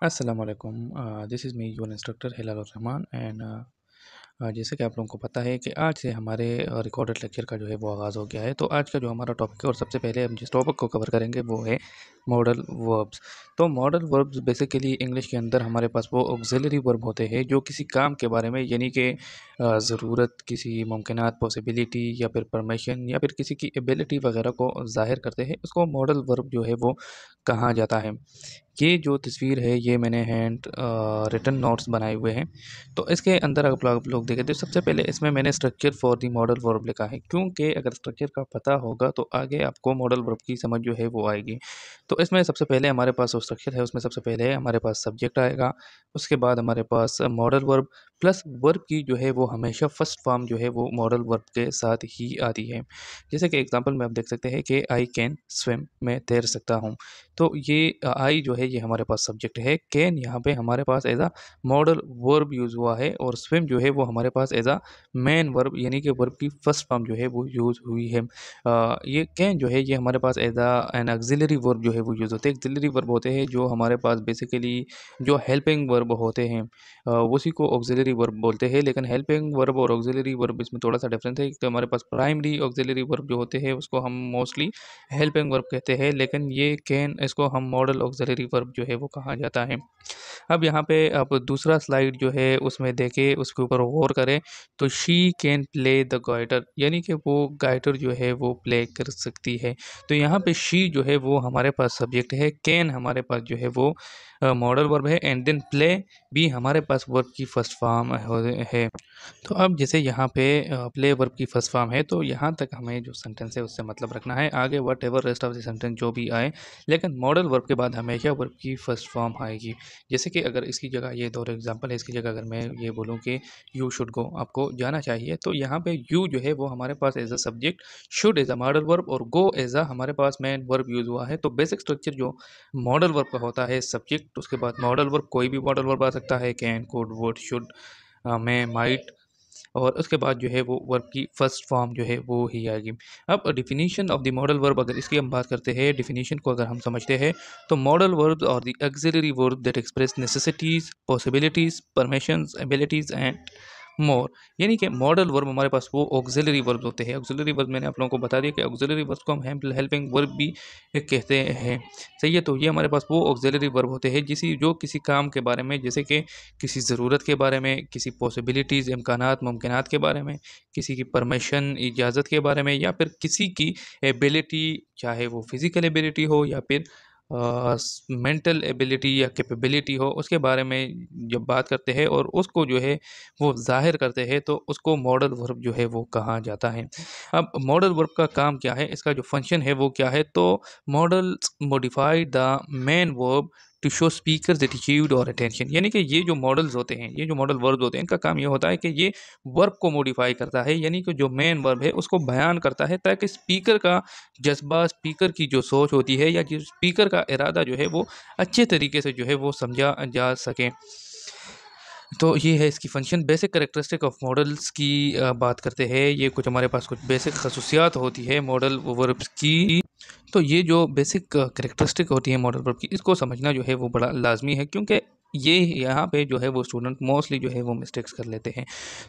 अस्सलाम वालेकुम। This is me your instructor Hilal Rahman and जैसे कि आप लोगों को पता है कि आज से हमारे रिकॉर्डेड लेक्चर का जो है वो आगाज़ हो गया है। तो आज का जो हमारा टॉपिक है और सबसे पहले हम जिस टॉपिक को कवर करेंगे वो है मॉडल वर्ब्स। तो मॉडल वर्ब्स बेसिकली इंग्लिश के अंदर हमारे पास वो ऑक्सिलरी वर्ब होते हैं जो किसी काम के बारे में यानी कि ज़रूरत, किसी मुमकिनात, पॉसिबिलिटी या फिर परमिशन या फिर किसी की एबिलिटी वगैरह को ज़ाहिर करते हैं। उसको मॉडल वर्ब जो है वो कहा जाता है। ये जो तस्वीर है ये मैंने हैंड रिटन नोट्स बनाए हुए हैं। तो इसके अंदर अगर आप लोग देखें तो सबसे पहले इसमें मैंने structure for the modal verb लिखा है, क्योंकि अगर स्ट्रक्चर का पता होगा तो आगे आपको मॉडल वर्ब की समझ जो है वो आएगी। तो इसमें सबसे पहले हमारे पास जो स्ट्रक्चर है उसमें सबसे पहले हमारे पास सब्जेक्ट आएगा। उसके बाद हमारे पास मॉडल वर्ब प्लस वर्ब की जो है वो हमेशा फर्स्ट फॉर्म जो है वो मॉडल वर्ब के साथ ही आती है। जैसे कि एग्जांपल में आप देख सकते हैं कि आई कैन स्विम, मैं तैर सकता हूँ। तो ये आई जो है ये हमारे पास सब्जेक्ट है, कैन यहाँ पे हमारे पास as a modal verb use हुआ है और स्विम जो है वो हमारे पास एज अ मेन वर्ब यानी कि वर्ब की फर्स्ट फॉर्म जो है वो यूज़ हुई है। ये कैन जो है ये हमारे पास as a an auxiliary verb जो है वो यूज़ होते हैं। ऑक्सिलरी वर्ब होते हैं जो हमारे पास बेसिकली जो हेल्पिंग वर्ब होते हैं, उसी को ऑक्सिलरी वर्ब बोलते हैं। लेकिन हेल्पिंग वर्ब और ऑक्सिलरी वर्ब इसमें थोड़ा सा डिफरेंस है कि हमारे पास प्राइमरी ऑक्सिलरी वर्ब जो होते हैं उसको हम मोस्टली हेल्पिंग वर्ब कहते हैं, लेकिन ये कैन इसको हम मॉडल ऑक्सिलरी वर्ब जो है वो कहा जाता है। अब यहाँ पे आप दूसरा स्लाइड जो है उसमें देखें, उसके ऊपर गौर करें तो she can play the goitre यानी कि वो गाइटर जो है वो प्ले कर सकती है। तो यहाँ पे शी जो है वो हमारे पास सब्जेक्ट है, कैन हमारे पास जो है वो मॉडल वर्ब है एंड देन प्ले भी हमारे पास वर्ब की फर्स्ट फॉर्म है। तो अब जैसे यहाँ पे प्ले वर्ब की फर्स्ट फॉर्म है तो यहाँ तक हमें जो सेंटेंस है उससे मतलब रखना है, आगे what ever rest of the sentence जो भी आए, लेकिन मॉडल वर्ब के बाद हमेशा वर्ब की फर्स्ट फॉर्म आएगी। जैसे कि अगर इसकी जगह ये दो एग्जांपल है, इसकी जगह अगर मैं ये बोलूँ कि यू शुड गो, आपको जाना चाहिए, तो यहाँ पे यू जो है वो हमारे पास as a subject, should as a modal verb और गो एज अ हमारे पास मेन वर्ब यूज हुआ है। तो बेसिक स्ट्रक्चर जो मॉडल वर्ब का होता है सब्जेक्ट, उसके बाद मॉडल वर्ब, कोई भी मॉडल वर्ब आ सकता है, can, could, would, should, may, might, और उसके बाद जो है वो वर्ब की फर्स्ट फॉर्म जो है वो ही आएगी। अब definition of the modal verb, अगर इसकी हम बात करते हैं, डिफिनीशन को अगर हम समझते हैं तो मॉडल वर्ब्स और the auxiliary verb that express necessities, possibilities, permissions, abilities and more. यानी कि मॉडल वर्ब हमारे पास वो ऑक्सिलरी वर्ब होते हैं। ऑक्सिलरी वर्ब मैंने आप लोगों को बता दिया कि ऑक्सिलरी वर्ब को हम हेल्पिंग वर्ब भी कहते हैं। सही है, तो ये हमारे पास वो ऑक्सिलरी वर्ब होते हैं जो किसी काम के बारे में, जैसे कि किसी ज़रूरत के बारे में, किसी पॉसिबिलिटीज़, इम्कानात, मुमकिनात के बारे में, किसी की परमिशन, इजाज़त के बारे में, या फिर किसी की एबिलिटी, चाहे वो फिज़िकल एबिलिटी हो या फिर मेंटल एबिलिटी या कैपेबिलिटी हो, उसके बारे में जब बात करते हैं और उसको जो है वो ज़ाहिर करते हैं तो उसको मॉडल वर्ब जो है वो कहा जाता है। अब मॉडल वर्ब का काम क्या है, इसका जो फंक्शन है वो क्या है, तो models modify the main verb to show speakers attitude और अटेंशन। यानी कि ये जो मॉडल्स होते हैं, ये जो मॉडल वर्ब होते हैं, इनका काम ये होता है कि ये वर्ब को मॉडिफाई करता है, यानी कि जो मेन वर्ब है उसको बयान करता है, ताकि स्पीकर का जज्बा, स्पीकर की जो सोच होती है या जो स्पीकर का इरादा जो है वो अच्छे तरीके से जो है वो समझा जा सके। तो ये है इसकी function. Basic characteristic of models की बात करते हैं। ये कुछ हमारे पास कुछ बेसिक खसूसियात होती है मॉडल वर्ब्स की। तो ये जो बेसिक कैरेक्टरिस्टिक होती है मॉडल वर्ब की, इसको समझना जो है वो बड़ा लाजमी है, क्योंकि ये यहाँ पे जो है वो स्टूडेंट मोस्टली जो है वो मिस्टेक्स कर लेते हैं।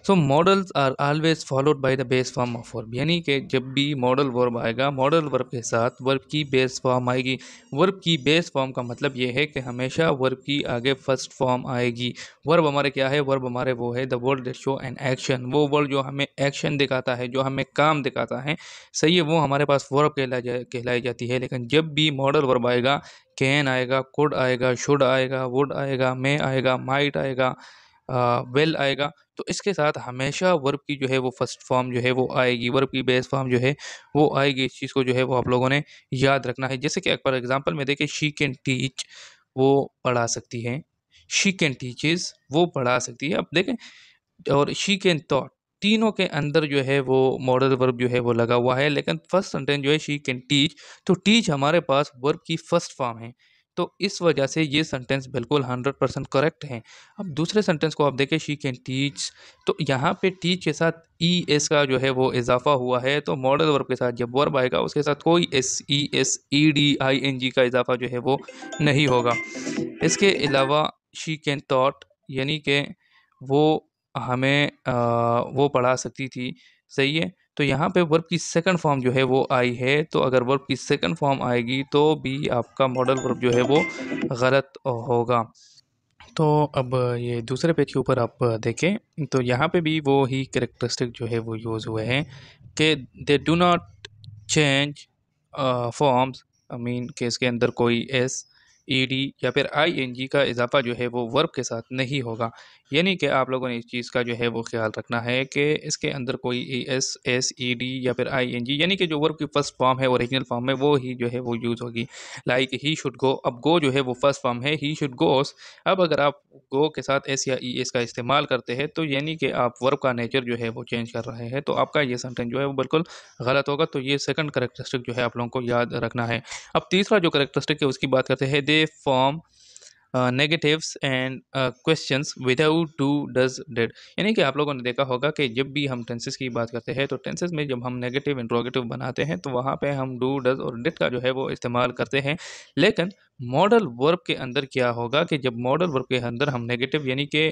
So modals are always followed by the base form of verb, यानी कि जब भी मॉडल वर्ब आएगा, मॉडल वर्ब के साथ वर्ब की बेस फॉर्म आएगी। वर्ब की बेस फॉर्म का मतलब ये है कि हमेशा वर्ब की आगे फर्स्ट फॉर्म आएगी। वर्ब हमारे क्या है, वर्ब हमारे वो है the word that show an action, वो वर्ड जो हमें एक्शन दिखाता है, जो हमें काम दिखाता है, सही है, वो हमारे पास वर्ब कहलाई जाती है। लेकिन जब भी मॉडल वर्ब आएगा, कैन आएगा, कुड आएगा, शुड आएगा, वुड आएगा, मे आएगा, माइट आएगा, वेल आएगा, तो इसके साथ हमेशा वर्ब की जो है वो फर्स्ट फॉर्म जो है वो आएगी, वर्ब की बेस फॉर्म जो है वो आएगी। इस चीज़ को जो है वो आप लोगों ने याद रखना है। जैसे कि फॉर एग्जांपल में देखिए, शी कैन टीच, वो पढ़ा सकती है। शी कैन टीचेस, वो पढ़ा सकती है। अब देखें, और शी कैन थॉट, तीनों के अंदर जो है वो मॉडल वर्ब जो है वो लगा हुआ है, लेकिन फर्स्ट सेंटेंस जो है शी कैन टीच, तो टीच हमारे पास वर्ब की फर्स्ट फॉर्म है। तो इस वजह से ये सेंटेंस बिल्कुल 100% करेक्ट है। अब दूसरे सेंटेंस को आप देखें, शी कैन टीच, तो यहाँ पे टीच के साथ ई एस का जो है वो इजाफा हुआ है, तो मॉडल वर्ब के साथ जब वर्ब आएगा उसके साथ कोई S E D I N G का इजाफा जो है वो नहीं होगा। इसके अलावा शी कैन टॉट, यानी कि वो हमें वो पढ़ा सकती थी, सही है। तो यहाँ पे वर्ब की सेकंड फॉर्म जो है वो आई है, तो अगर वर्ब की सेकंड फॉर्म आएगी तो भी आपका मॉडल वर्ब जो है वो गलत होगा। तो अब ये दूसरे पेज के ऊपर आप देखें तो यहाँ पे भी वो ही कैरेक्टरिस्टिक जो है वो यूज़ हुए हैं कि they do not change forms, I mean कि इसके अंदर कोई एस ई डी या फिर आई एन जी का इजाफा जो है वो वर्ब के साथ नहीं होगा। यानी कि आप लोगों ने इस चीज़ का जो है वो ख्याल रखना है कि इसके अंदर कोई एस ई डी या फिर आई एन जी, यानी कि जो वर्ब की फर्स्ट फॉर्म है ओरिजिनल फॉर्म में वो ही जो है वो यूज़ होगी। लाइक ही शुड गो, अब गो जो है वो फर्स्ट फॉर्म है, ही शुड गोस। अब अगर आप गो के साथ एस या ई एस का इस्तेमाल करते हैं तो यानी कि आप वर्ब का नेचर जो है वो चेंज कर रहे हैं, तो आपका ये सेंटेंस जो है वो बिल्कुल गलत होगा। तो ये सेकंड करेक्टरिस्टिक जो है आप लोगों को याद रखना है। अब तीसरा जो करेक्टरिस्टिक है उसकी बात करते हैं, they form negatives and questions without do does did. यानी कि आप लोगों ने देखा होगा कि जब भी हम टेंसेस की बात करते हैं तो टेंसेस में जब हम नेगेटिव इंट्रोगेटिव बनाते हैं तो वहाँ पे हम डू डज और डिड का जो है वो इस्तेमाल करते हैं। लेकिन मॉडल वर्ब के अंदर क्या होगा कि जब मॉडल वर्ब के अंदर हम नेगेटिव यानी कि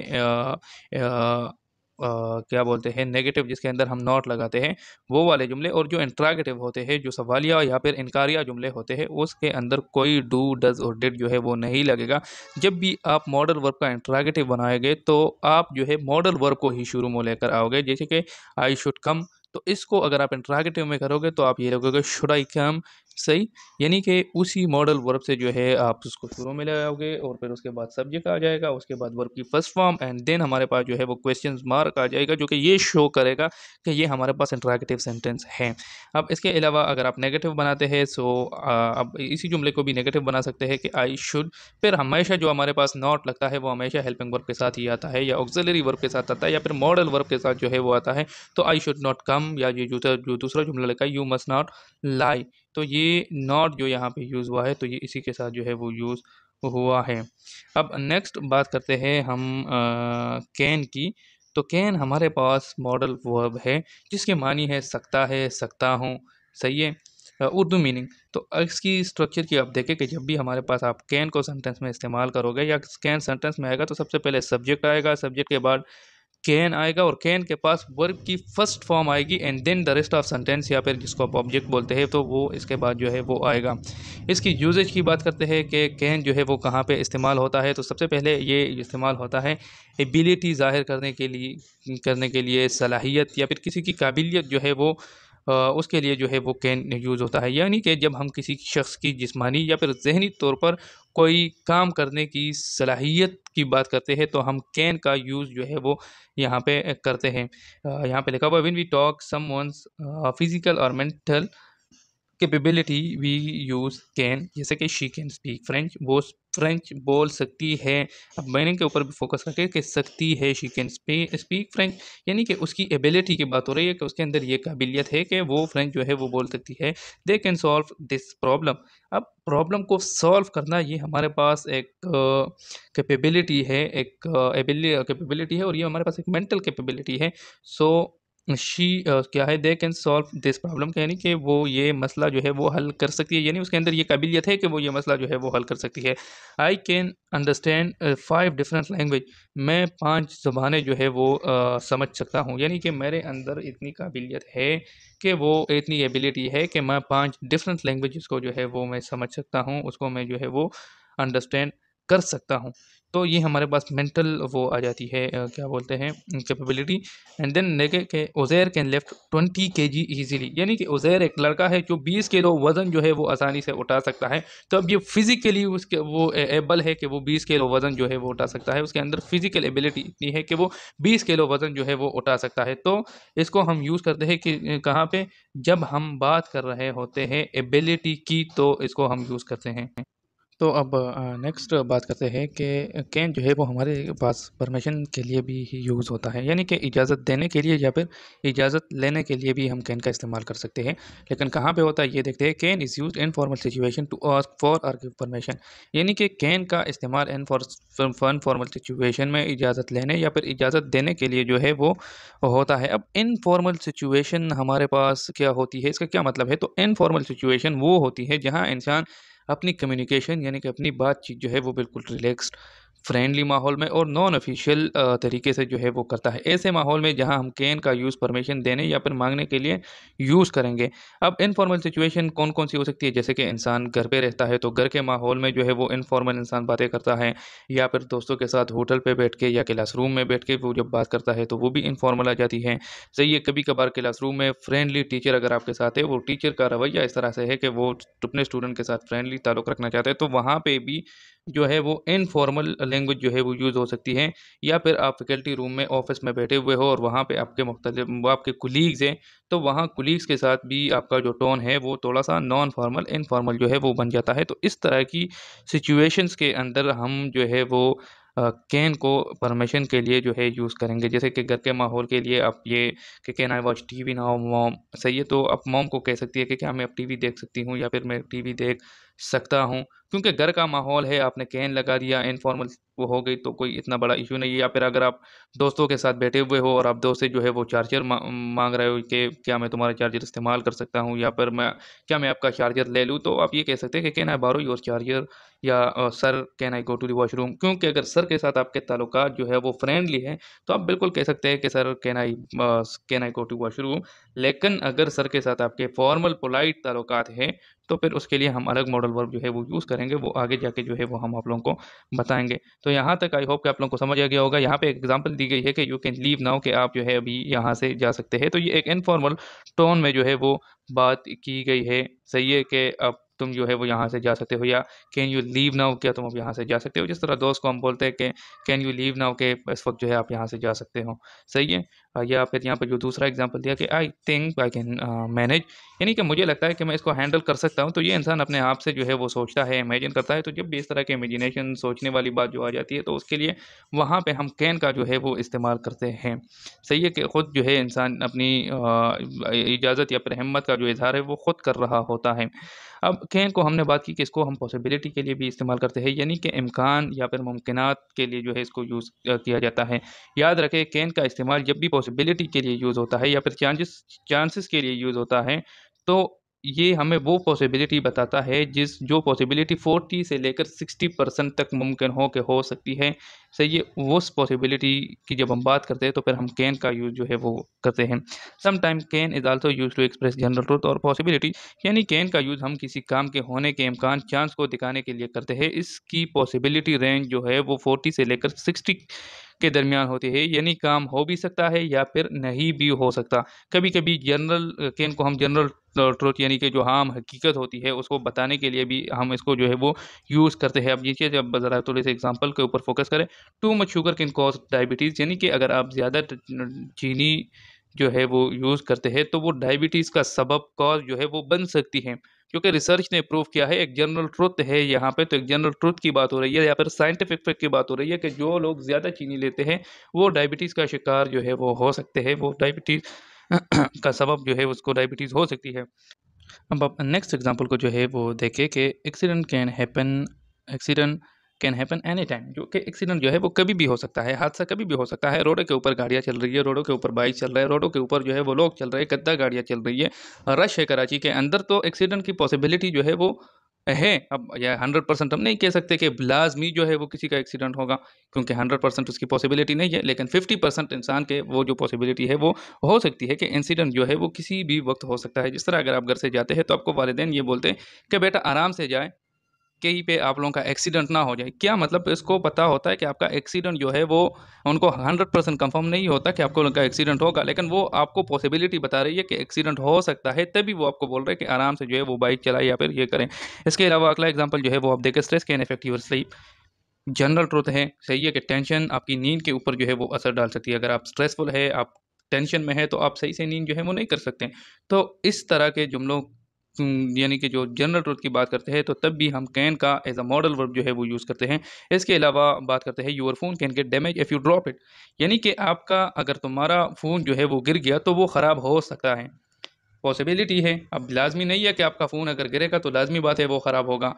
क्या बोलते हैं नेगेटिव जिसके अंदर हम नॉट लगाते हैं वो वाले जुमले, और जो इंट्रागेटिव होते हैं जो सवालिया या फिर इनकारिया जुमले होते हैं उसके अंदर कोई डू डज और डिड जो है वो नहीं लगेगा। जब भी आप मॉडल वर्ब का इंट्रागेटिव बनाएंगे तो आप जो है मॉडल वर्ब को ही शुरू में लेकर आओगे, जैसे कि आई शुड कम, तो इसको अगर आप इंट्रागेटिव में करोगे तो आप ये लगोगे शुड आई कम, सही। यानी कि उसी मॉडल वर्ब से जो है आप उसको शुरू में ले आओगे और फिर उसके बाद सब्जेक्ट आ जाएगा, उसके बाद वर्ब की फर्स्ट फॉर्म एंड देन हमारे पास जो है वो क्वेश्चन मार्क आ जाएगा जो कि ये शो करेगा कि ये हमारे पास इंट्रैक्टिव सेंटेंस है। अब इसके अलावा अगर आप नेगेटिव बनाते हैं सो अब इसी जुमले को भी नेगेटिव बना सकते हैं कि आई शुड, फिर हमेशा जो हमारे पास नॉट लगता है वो हमेशा हेल्पिंग वर्ब के साथ ही आता है या ऑक्सिलरी वर्ब के साथ आता है या फिर मॉडल वर्ब के साथ जो है वो आता है। तो आई शुड नॉट कम, या ये जो दूसरा जुमला लिखा है यू मस्ट नॉट लाई, तो ये नॉट जो यहाँ पे यूज़ हुआ है तो ये इसी के साथ जो है वो यूज़ हुआ है। अब नेक्स्ट बात करते हैं हम कैन की। तो कैन हमारे पास मॉडल वर्ब है जिसके मानी है सकता है, सकता हूँ, सही है। उर्दू मीनिंग, तो इसकी स्ट्रक्चर की आप देखें कि जब भी हमारे पास आप कैन को सेंटेंस में इस्तेमाल करोगे या कैन सेंटेंस में आएगा तो सबसे पहले सब्जेक्ट आएगा, सब्जेक्ट के बाद कैन आएगा और कैन के पास वर्ब की फर्स्ट फॉर्म आएगी and then the rest of sentence, या फिर जिसको आप ऑब्जेक्ट बोलते हैं तो वो इसके बाद जो है वो आएगा। इसकी यूजेज की बात करते हैं कि कैन जो है वो कहाँ पे इस्तेमाल होता है, तो सबसे पहले ये इस्तेमाल होता है एबिलिटी ज़ाहिर करने के लिए सलाहियत या फिर किसी की काबिलियत जो है वो उसके लिए जो है वो कैन यूज़ होता है। यानी कि जब हम किसी शख्स की जिस्मानी या फिर जहनी तौर पर कोई काम करने की सलाहियत की बात करते हैं तो हम कैन का यूज़ जो है वो यहाँ पे करते हैं। यहाँ पे लिखा हुआ when we talk someone's physical और mental capability we use can, जैसे कि शी कैन स्पीक फ्रेंच, वो फ्रेंच बोल सकती है। अब मीनिंग के ऊपर भी फोकस करके कि सकती है, शी कैन स्पीक फ्रेंच, यानी कि उसकी एबिलिटी की बात हो रही है कि उसके अंदर ये काबिलियत है कि वो फ्रेंच जो है वो बोल सकती है। They can solve this problem, अब प्रॉब्लम को सॉल्व करना ये हमारे पास एक कैपेबिलिटी है, एक कैपेबिलिटी है और ये हमारे पास एक मेंटल कैपेबिलिटी है। सो शी क्या है, they can solve this problem, यानी कि वो ये मसला जो है वो हल कर सकती है, यानी उसके अंदर ये काबिलियत है कि वो ये मसला जो है वो हल कर सकती है। I can understand 5 different language, मैं 5 ज़बानें जो है वो समझ सकता हूँ, यानी कि मेरे अंदर इतनी काबिलियत है कि वो इतनी एबिलिटी है कि मैं 5 डिफरेंट लैंग्वेजेस को जो है वो मैं समझ सकता हूँ, उसको मैं जो है वो अंडरस्टैंड कर सकता हूँ। तो ये हमारे पास मेंटल वो आ जाती है क्या बोलते हैं कैपेबिलिटी। एंड देन देखे कि Uzair can lift 20 kg easily, यानी कि उज़ैर एक लड़का है जो 20 किलो वज़न जो है वो आसानी से उठा सकता है। तो अब ये फिज़िकली उसके वो एबल है कि वो 20 किलो वज़न जो है वो उठा सकता है, उसके अंदर फिज़िकल एबिलिटी इतनी है कि वो 20 किलो वज़न जो है वो उठा सकता है। तो इसको हम यूज़ करते हैं कि कहाँ पे, जब हम बात कर रहे होते हैं एबिलिटी की, तो इसको हम यूज़ करते हैं। तो अब नेक्स्ट बात करते हैं कि कैन जो है वो हमारे पास परमिशन के लिए भी ही यूज़ होता है, यानी कि इजाज़त देने के लिए या फिर इजाज़त लेने के लिए भी हम कैन का इस्तेमाल कर सकते हैं। लेकिन कहाँ पे होता है ये देखते हैं। Can is used in formal situation to ask for और गिव परमिशन, यानी कि कैन का इस्तेमाल इन फॉर्मल सिचुएशन में इजाज़त लेने या फिर इजाज़त देने के लिए जो है वो होता है। अब इनफॉर्मल सिचुएशन हमारे पास क्या होती है, इसका क्या मतलब है? तो इनफॉर्मल सिचुएशन वो होती है जहाँ इंसान अपनी कम्युनिकेशन यानी कि अपनी बातचीत जो है वो बिल्कुल रिलैक्स्ड, फ्रेंडली माहौल में और नॉन ऑफिशियल तरीके से जो है वो करता है। ऐसे माहौल में जहां हम कैन का यूज़ परमिशन देने या फिर मांगने के लिए यूज़ करेंगे। अब इनफॉर्मल सिचुएशन कौन कौन सी हो सकती है, जैसे कि इंसान घर पे रहता है तो घर के माहौल में जो है वो इनफॉर्मल इंसान बातें करता है, या फिर दोस्तों के साथ होटल पे बैठ के या क्लासरूम में बैठ के वो जब बात करता है तो वो भी इनफॉर्मल आ जाती है। सही है, कभी कभार क्लासरूम में फ्रेंडली टीचर अगर आपके साथ है, वो टीचर का रवैया इस तरह से है कि वो अपने स्टूडेंट के साथ फ्रेंडली ताल्लुक़ रखना चाहते हैं, तो वहाँ पे भी जो है वो इनफॉर्मल लैंग्वेज जो है वो यूज़ हो सकती है। या फिर आप फैकल्टी रूम में ऑफ़िस में बैठे हुए हो और वहाँ पे आपके मुख्तलिफ वो आपके कोलीग्स हैं, तो वहाँ कोलीग्स के साथ भी आपका जो टोन है वो थोड़ा-सा नॉन फॉर्मल, इनफॉर्मल जो है वो बन जाता है। तो इस तरह की सिचुएशंस के अंदर हम जो है वो कैन को परमिशन के लिए जो है यूज़ करेंगे। जैसे कि घर के माहौल के लिए आप ये कि can I watch TV now mom, सही है, तो आप मॉम को कह सकती है कि क्या मैं अब टीवी देख सकती हूँ या फिर मैं टीवी देख सकता हूँ। क्योंकि घर का माहौल है, आपने कैन लगा दिया, इनफॉर्मल वो हो गई तो कोई इतना बड़ा इश्यू नहीं है। या फिर अगर आप दोस्तों के साथ बैठे हुए हो और आप दोस्त से जो है वो चार्जर माँग रहे हो कि क्या मैं तुम्हारा चार्जर इस्तेमाल कर सकता हूँ, या फिर क्या मैं आपका चार्जर ले लूँ? तो आप ये कह सकते हैं कि can I borrow your charger, या sir can I go to the washroom? क्योंकि अगर सर के साथ आपके ताल्लुकात जो है वो फ्रेंडली हैं, तो आप बिल्कुल कह सकते हैं कि sir can I go to washroom. लेकिन अगर सर के साथ आपके फॉर्मल पोलाइट ताल्लुकात हैं, तो फिर उसके लिए हम अलग मॉडल वर्ब जो है वो यूज़ करेंगे, वो आगे जाके जो है वो हम आप लोगों को बताएँगे। तो यहाँ तक आई होप कि आप लोगों को समझ आ गया होगा। यहाँ पे एग्ज़ाम्पल दी गई है कि यू कैन लीव नाउ, कि आप जो है अभी यहाँ से जा सकते हैं। तो ये एक इनफॉर्मल टोन में जो है वो बात की गई है। सही है कि अब तुम जो है वो यहाँ से जा सकते हो, या कैन यू लीव नाउ, क्या तुम अब यहाँ से जा सकते हो? जिस तरह दोस्त को हम बोलते हैं कि कैन यू लीव नाउ, के इस वक़्त जो है आप यहाँ से जा सकते हो। सही है। या फिर यहाँ पे जो दूसरा एग्ज़ाम्पल दिया कि I think I can manage, यानी कि मुझे लगता है कि मैं इसको हैंडल कर सकता हूँ। तो ये इंसान अपने आप से जो है वो सोचता है, इमेजिन करता है। तो जब भी इस तरह की इमेजिनेशन सोचने वाली बात जो आ जाती है, तो उसके लिए वहाँ पे हम कैन का जो है वो इस्तेमाल करते हैं। सही है कि खुद जो है इंसान अपनी इजाज़त या फिर हिम्मत का जो इज़हार है वो खुद कर रहा होता है। अब कैन को हमने बात की कि इसको हम पॉसिबिलिटी के लिए भी इस्तेमाल करते हैं, यानी कि इम्कान या फिर मुमकिनात के लिए जो है इसको यूज़ किया जाता है। याद रखें, कैन का इस्तेमाल जब भी पॉसिबिलिटी के लिए यूज़ होता है या फिर चांसेस के लिए यूज़ होता है, तो ये हमें वो पॉसिबिलिटी बताता है जो पॉसिबिलिटी 40 से लेकर 60% तक मुमकिन हो सकती है। सही है, उस पॉसिबिलिटी की जब हम बात करते हैं तो फिर हम कैन का यूज़ जो है वो करते हैं। Sometime can is also used to express general truth और पॉसिबिलिटी, यानी कैन का यूज़ हम किसी काम के होने के इम्कान, चांस को दिखाने के लिए करते हैं। इसकी पॉसिबिलिटी रेंज जो है वो 40 से लेकर 60 के दरमियान होती है, यानी काम हो भी सकता है या फिर नहीं भी हो सकता। कभी-कभी कैन को हम जनरल ट्रुथ, यानी कि जो आम हकीकत होती है उसको बताने के लिए भी हम इसको जो है वो यूज़ करते हैं। अब देखिए, जब ज़रा थोड़े से एग्ज़ाम्पल के ऊपर फ़ोकस करें, too much sugar cane cause diabetes, यानी कि अगर आप ज़्यादा चीनी जो है वो यूज़ करते हैं तो वो डायबिटीज़ का सबब कॉज़ जो है वो बन सकती है। क्योंकि रिसर्च ने प्रूव किया है, एक जनरल ट्रुथ है यहाँ पे, तो एक जनरल ट्रुथ की बात हो रही है या फिर साइंटिफिक फैक्ट की बात हो रही है कि जो लोग ज़्यादा चीनी लेते हैं, वो डायबिटीज़ का शिकार जो है वो हो सकते हैं। वो डायबिटीज़ का सबब जो है उसको डायबिटीज़ हो सकती है। अब आप नेक्स्ट एग्जांपल को जो है वो देखिए कि accident can happen any time, जो कि एक्सीडेंट जो है वो कभी भी हो सकता है, हादसा कभी भी हो सकता है। रोडों के ऊपर गाड़ियाँ चल रही है, रोडों के ऊपर बाइक चल रहा है, रोडों के ऊपर जो है वो लोग चल रहे हैं, गद्दा गाड़ियाँ चल रही है, रश है कराची के अंदर, तो एक्सीडेंट की पॉसिबिलिटी जो है वो है। अब यह 100% हम नहीं कह सकते कि लाजमी जो है वो किसी का एक्सीडेंट होगा, क्योंकि 100% उसकी पॉसिबिलिटी नहीं है, लेकिन 50% इंसान के वो जो पॉसिबिलिटी है वो हो सकती है कि इंसिडेंट जो है वो किसी भी वक्त हो सकता है। जिस तरह अगर आप घर से जाते हैं तो आपको वालिदैन ये बोलते हैं कि बेटा आराम से जाए, कहीं पे आप लोगों का एक्सीडेंट ना हो जाए। क्या मतलब, इसको पता होता है कि आपका एक्सीडेंट जो है वो उनको 100% कंफर्म नहीं होता कि आपको उनका एक्सीडेंट होगा, लेकिन वो आपको पॉसिबिलिटी बता रही है कि एक्सीडेंट हो सकता है, तभी वो आपको बोल रहे हैं कि आराम से जो है वो बाइक चलाएं या फिर ये करें। इसके अलावा अगला एग्जांपल जो है वो आप देखें, stress can affect your sleep. General truth है, सही है, कि टेंशन आपकी नींद के ऊपर जो है वो असर डाल सकती है। अगर आप स्ट्रेसफुल है, आप टेंशन में है, तो आप सही से नींद जो है वो नहीं कर सकते। तो इस तरह के जुमलों यानी कि जो जनरल ट्रूथ की बात करते हैं तो तब भी हम कैन का एज अ मॉडल वर्ब जो है वो यूज़ करते हैं। इसके अलावा बात करते हैं your phone can get damage if you drop it, यानी कि आपका अगर तुम्हारा फ़ोन जो है वो गिर गया तो वो ख़राब हो सकता है, पॉसिबिलिटी है। अब लाज़मी नहीं है कि आपका फ़ोन अगर गिरेगा तो लाज़मी बात है वो ख़राब होगा।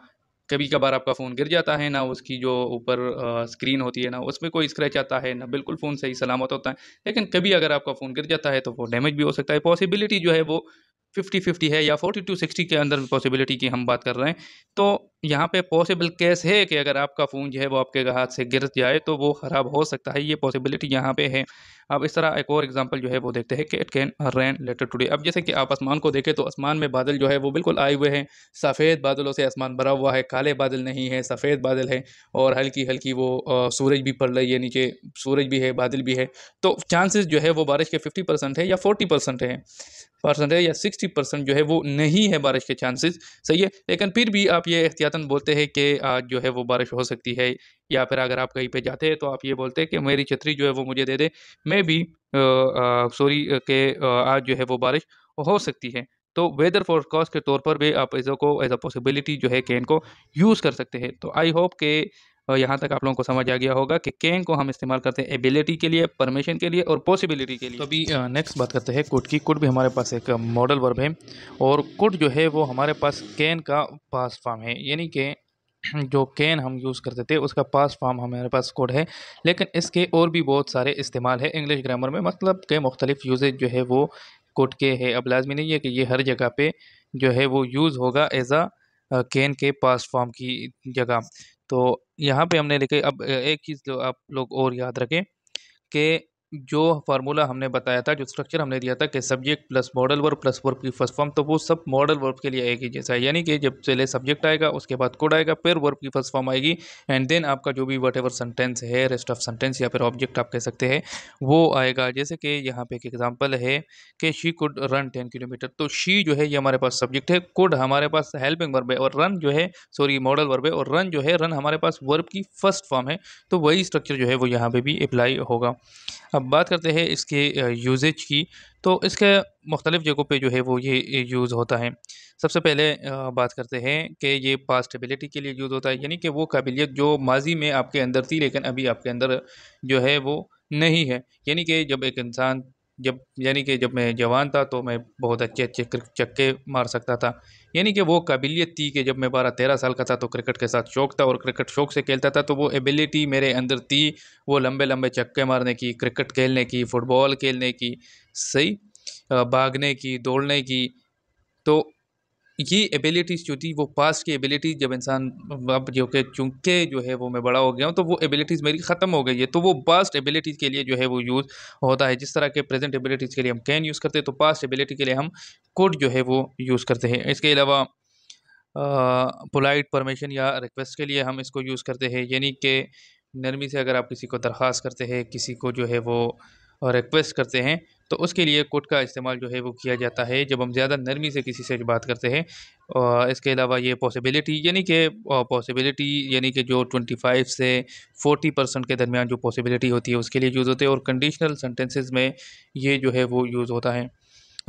कभी-कभार आपका फ़ोन गिर जाता है, ना उसकी जो ऊपर स्क्रीन होती है ना उसमें कोई स्क्रैच आता है, ना बिल्कुल फ़ोन सही सलामत होता है। लेकिन कभी अगर आपका फ़ोन गिर जाता है तो वो डैमेज भी हो सकता है। पॉसिबिलिटी जो है वो 50-50 है या 40 टू 60 के अंदर पॉसिबिलिटी की हम बात कर रहे हैं। तो यहाँ पे पॉसिबल केस है कि अगर आपका फ़ोन जो है वो आपके हाथ से गिर जाए तो वो ख़राब हो सकता है, ये पॉसिबिलिटी यहाँ पे है। अब इस तरह एक और एग्ज़ाम्पल जो है वो देखते हैं कि it can rain later today. अब जैसे कि आप आसमान को देखें तो आसमान में बादल जो है वो बिल्कुल आए हुए हैं, सफ़ेद बादलों से आसमान भरा हुआ है, काले बादल नहीं है, सफ़ेद बादल है और हल्की-हल्की वो सूरज भी पड़ रही है नीचे, सूरज भी है, बादल भी है। तो चांसेस जो है वो बारिश के 50% है या 40% है या 60% जो है वो नहीं है बारिश के चांसेस, सही है। लेकिन फिर भी आप ये एहतियातन बोलते हैं कि आज जो है वो बारिश हो सकती है, या फिर अगर आप कहीं पे जाते हैं तो आप ये बोलते हैं कि मेरी छतरी जो है वो मुझे दे दे, मैं भी सॉरी के आज जो है वो बारिश हो सकती है। तो वेदर फोरकास्ट के तौर पर भी आप इसको एज अ पॉसिबिलिटी जो है कैन को यूज़ कर सकते हैं। तो आई होप कि यहाँ तक आप लोगों को समझ आ गया होगा कि कैन को हम इस्तेमाल करते हैं एबिलिटी के लिए, परमिशन के लिए और पॉसिबिलिटी के लिए। तो अभी नेक्स्ट बात करते हैं कुड की। कुड भी हमारे पास एक मॉडल वर्ब है और कुड जो है वो हमारे पास कैन का पास्ट फॉर्म है, यानी कि जो कैन हम यूज़ करते थे उसका पास्ट फॉर्म हमारे पास कुड है। लेकिन इसके और भी बहुत सारे इस्तेमाल है इंग्लिश ग्रामर में, मतलब के मुख्तलिफ यूजेज जो है वो कुड के है। अब लाजमी नहीं है कि ये हर जगह पे जो है वो यूज़ होगा एज अ कैन के पास्ट फॉर्म की जगह। तो यहाँ पे हमने लिखे। अब एक चीज़ जो आप लोग और याद रखें कि जो फार्मूला हमने बताया था, जो स्ट्रक्चर हमने दिया था कि subject plus modal verb plus verb की फर्स्ट फॉर्म, तो वो सब मॉडल वर्ब के लिए एक ही जैसा है। यानी कि जब पहले सब्जेक्ट आएगा उसके बाद कोड आएगा, फिर वर्ब की फर्स्ट फॉर्म आएगी एंड देन आपका जो भी वट एवर सेंटेंस है, रेस्ट ऑफ सेंटेंस या फिर ऑब्जेक्ट आप कह सकते हैं, वो आएगा। जैसे कि यहाँ पे एक एग्जाम्पल है कि शी कुड रन 10 किलोमीटर, तो शी जो है ये हमारे पास सब्जेक्ट है, कुड हमारे पास हेल्पिंग वर्ब है और रन जो है सॉरी मॉडल वर्ब है, और रन जो है रन हमारे पास वर्ब की फर्स्ट फॉर्म है। तो वही स्ट्रक्चर जो है वो यहाँ पे भी अप्लाई होगा। अब बात करते हैं इसके यूजेज की। तो इसके मुख्तलिफ़ जगहों पे जो है वो ये यूज़ होता है। सबसे पहले बात करते हैं कि ये पास्ट एबिलिटी के लिए यूज़ होता है, यानी कि वो काबिलियत जो माज़ी में आपके अंदर थी लेकिन अभी आपके अंदर जो है वो नहीं है। यानी कि जब एक इंसान जब यानी कि जब मैं जवान था तो मैं बहुत अच्छे-अच्छे छक्के मार सकता था। यानी कि वो काबिलियत थी कि जब मैं 12-13 साल का था तो क्रिकेट के साथ शौक था और क्रिकेट शौक से खेलता था, तो वो एबिलिटी मेरे अंदर थी, वो लंबे-लंबे छक्के मारने की, क्रिकेट खेलने की, फुटबॉल खेलने की, सही भागने की, दौड़ने की। तो ये एबिलिटीज़ जो थी वो पास्ट की एबिलिटी, जब इंसान अब जो कि चूँकि जो है वो मैं बड़ा हो गया हूँ तो वो एबिलिटीज़ मेरी ख़त्म हो गई है, तो वो पास्ट एबिलिटीज़ के लिए जो है वो यूज़ होता है। जिस तरह के प्रेज़ेंट एबिलिटीज़ के लिए हम कैन यूज़ करते हैं, तो पास्ट एबिलिटी के लिए हम कुड जो है वो यूज़ करते हैं। इसके अलावा पोलाइट परमिशन या रिक्वेस्ट के लिए हम इसको यूज़ करते हैं, यानी कि नरमी से अगर आप किसी को दरख्वास्त करते हैं, किसी को जो है वो रिक्वेस्ट करते हैं, तो उसके लिए कोड का इस्तेमाल जो है वो किया जाता है जब हम ज़्यादा नरमी से किसी से बात करते हैं। और इसके अलावा ये पॉसिबिलिटी यानी कि पॉसिबिलिटी यानी कि जो 25 से 40% के दरमियान जो पॉसिबिलिटी होती है उसके लिए यूज़ होते हैं, और कंडीशनल सेंटेंसेस में ये जो है वो यूज़ होता है।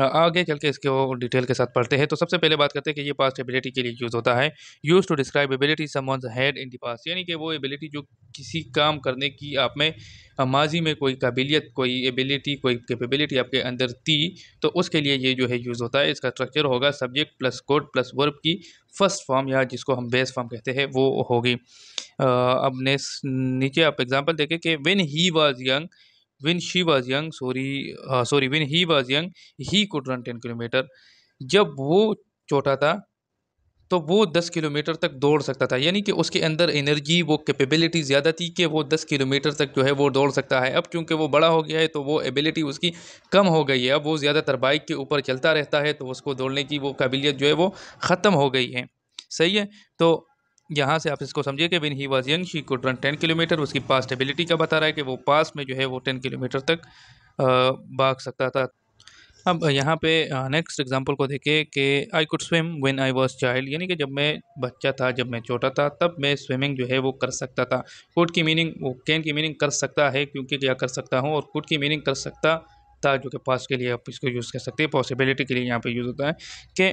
आगे चल के इसको डिटेल के साथ पढ़ते हैं। तो सबसे पहले बात करते हैं कि ये पास्ट एबिलिटी के लिए यूज़ होता है। Use to describe ability someone's had in the past, यानी कि वो एबिलिटी जो किसी काम करने की आप में माज़ी में कोई काबिलियत, कोई एबिलिटी, कोई कैपेबिलिटी आपके अंदर थी, तो उसके लिए ये जो है यूज़ होता है। इसका स्ट्रक्चर होगा subject plus code plus verb की फर्स्ट फॉर्म, या जिसको हम बेस फॉर्म कहते हैं, वो होगी। अब नेक्स्ट नीचे आप एग्जांपल देखें कि when he was young, when she was young, sorry when he was young he could run 10 kilometre. जब वो छोटा था तो वो 10 किलोमीटर तक दौड़ सकता था, यानी कि उसके अंदर एनर्जी, वो कैपेबिलिटी ज़्यादा थी कि वो 10 किलोमीटर तक जो है वो दौड़ सकता है। अब चूंकि वो बड़ा हो गया है तो वो एबिलिटी उसकी कम हो गई है, अब वो ज़्यादातर बाइक के ऊपर चलता रहता है, तो उसको दौड़ने की वो काबिलियत जो है वो ख़त्म हो गई है, सही है। तो यहाँ से आप इसको समझिए कि when he was young she could run 10 kilometre, उसकी पास्ट एबिलिटी का बता रहा है कि वो पास में जो है वो 10 किलोमीटर तक भाग सकता था। अब यहाँ पे नेक्स्ट एग्जांपल को देखें कि I could swim when I was child, यानी कि जब मैं बच्चा था, जब मैं छोटा था, तब मैं स्विमिंग जो है वो कर सकता था। कुड की मीनिंग, वो कैन की मीनिंग कर सकता है, क्योंकि क्या कर सकता हूँ, और कुड की मीनिंग कर सकता था, जो कि पास्ट के लिए आप इसको यूज़ कर सकते हैं। पॉसिबिलिटी के लिए यहाँ पे यूज़ होता है कि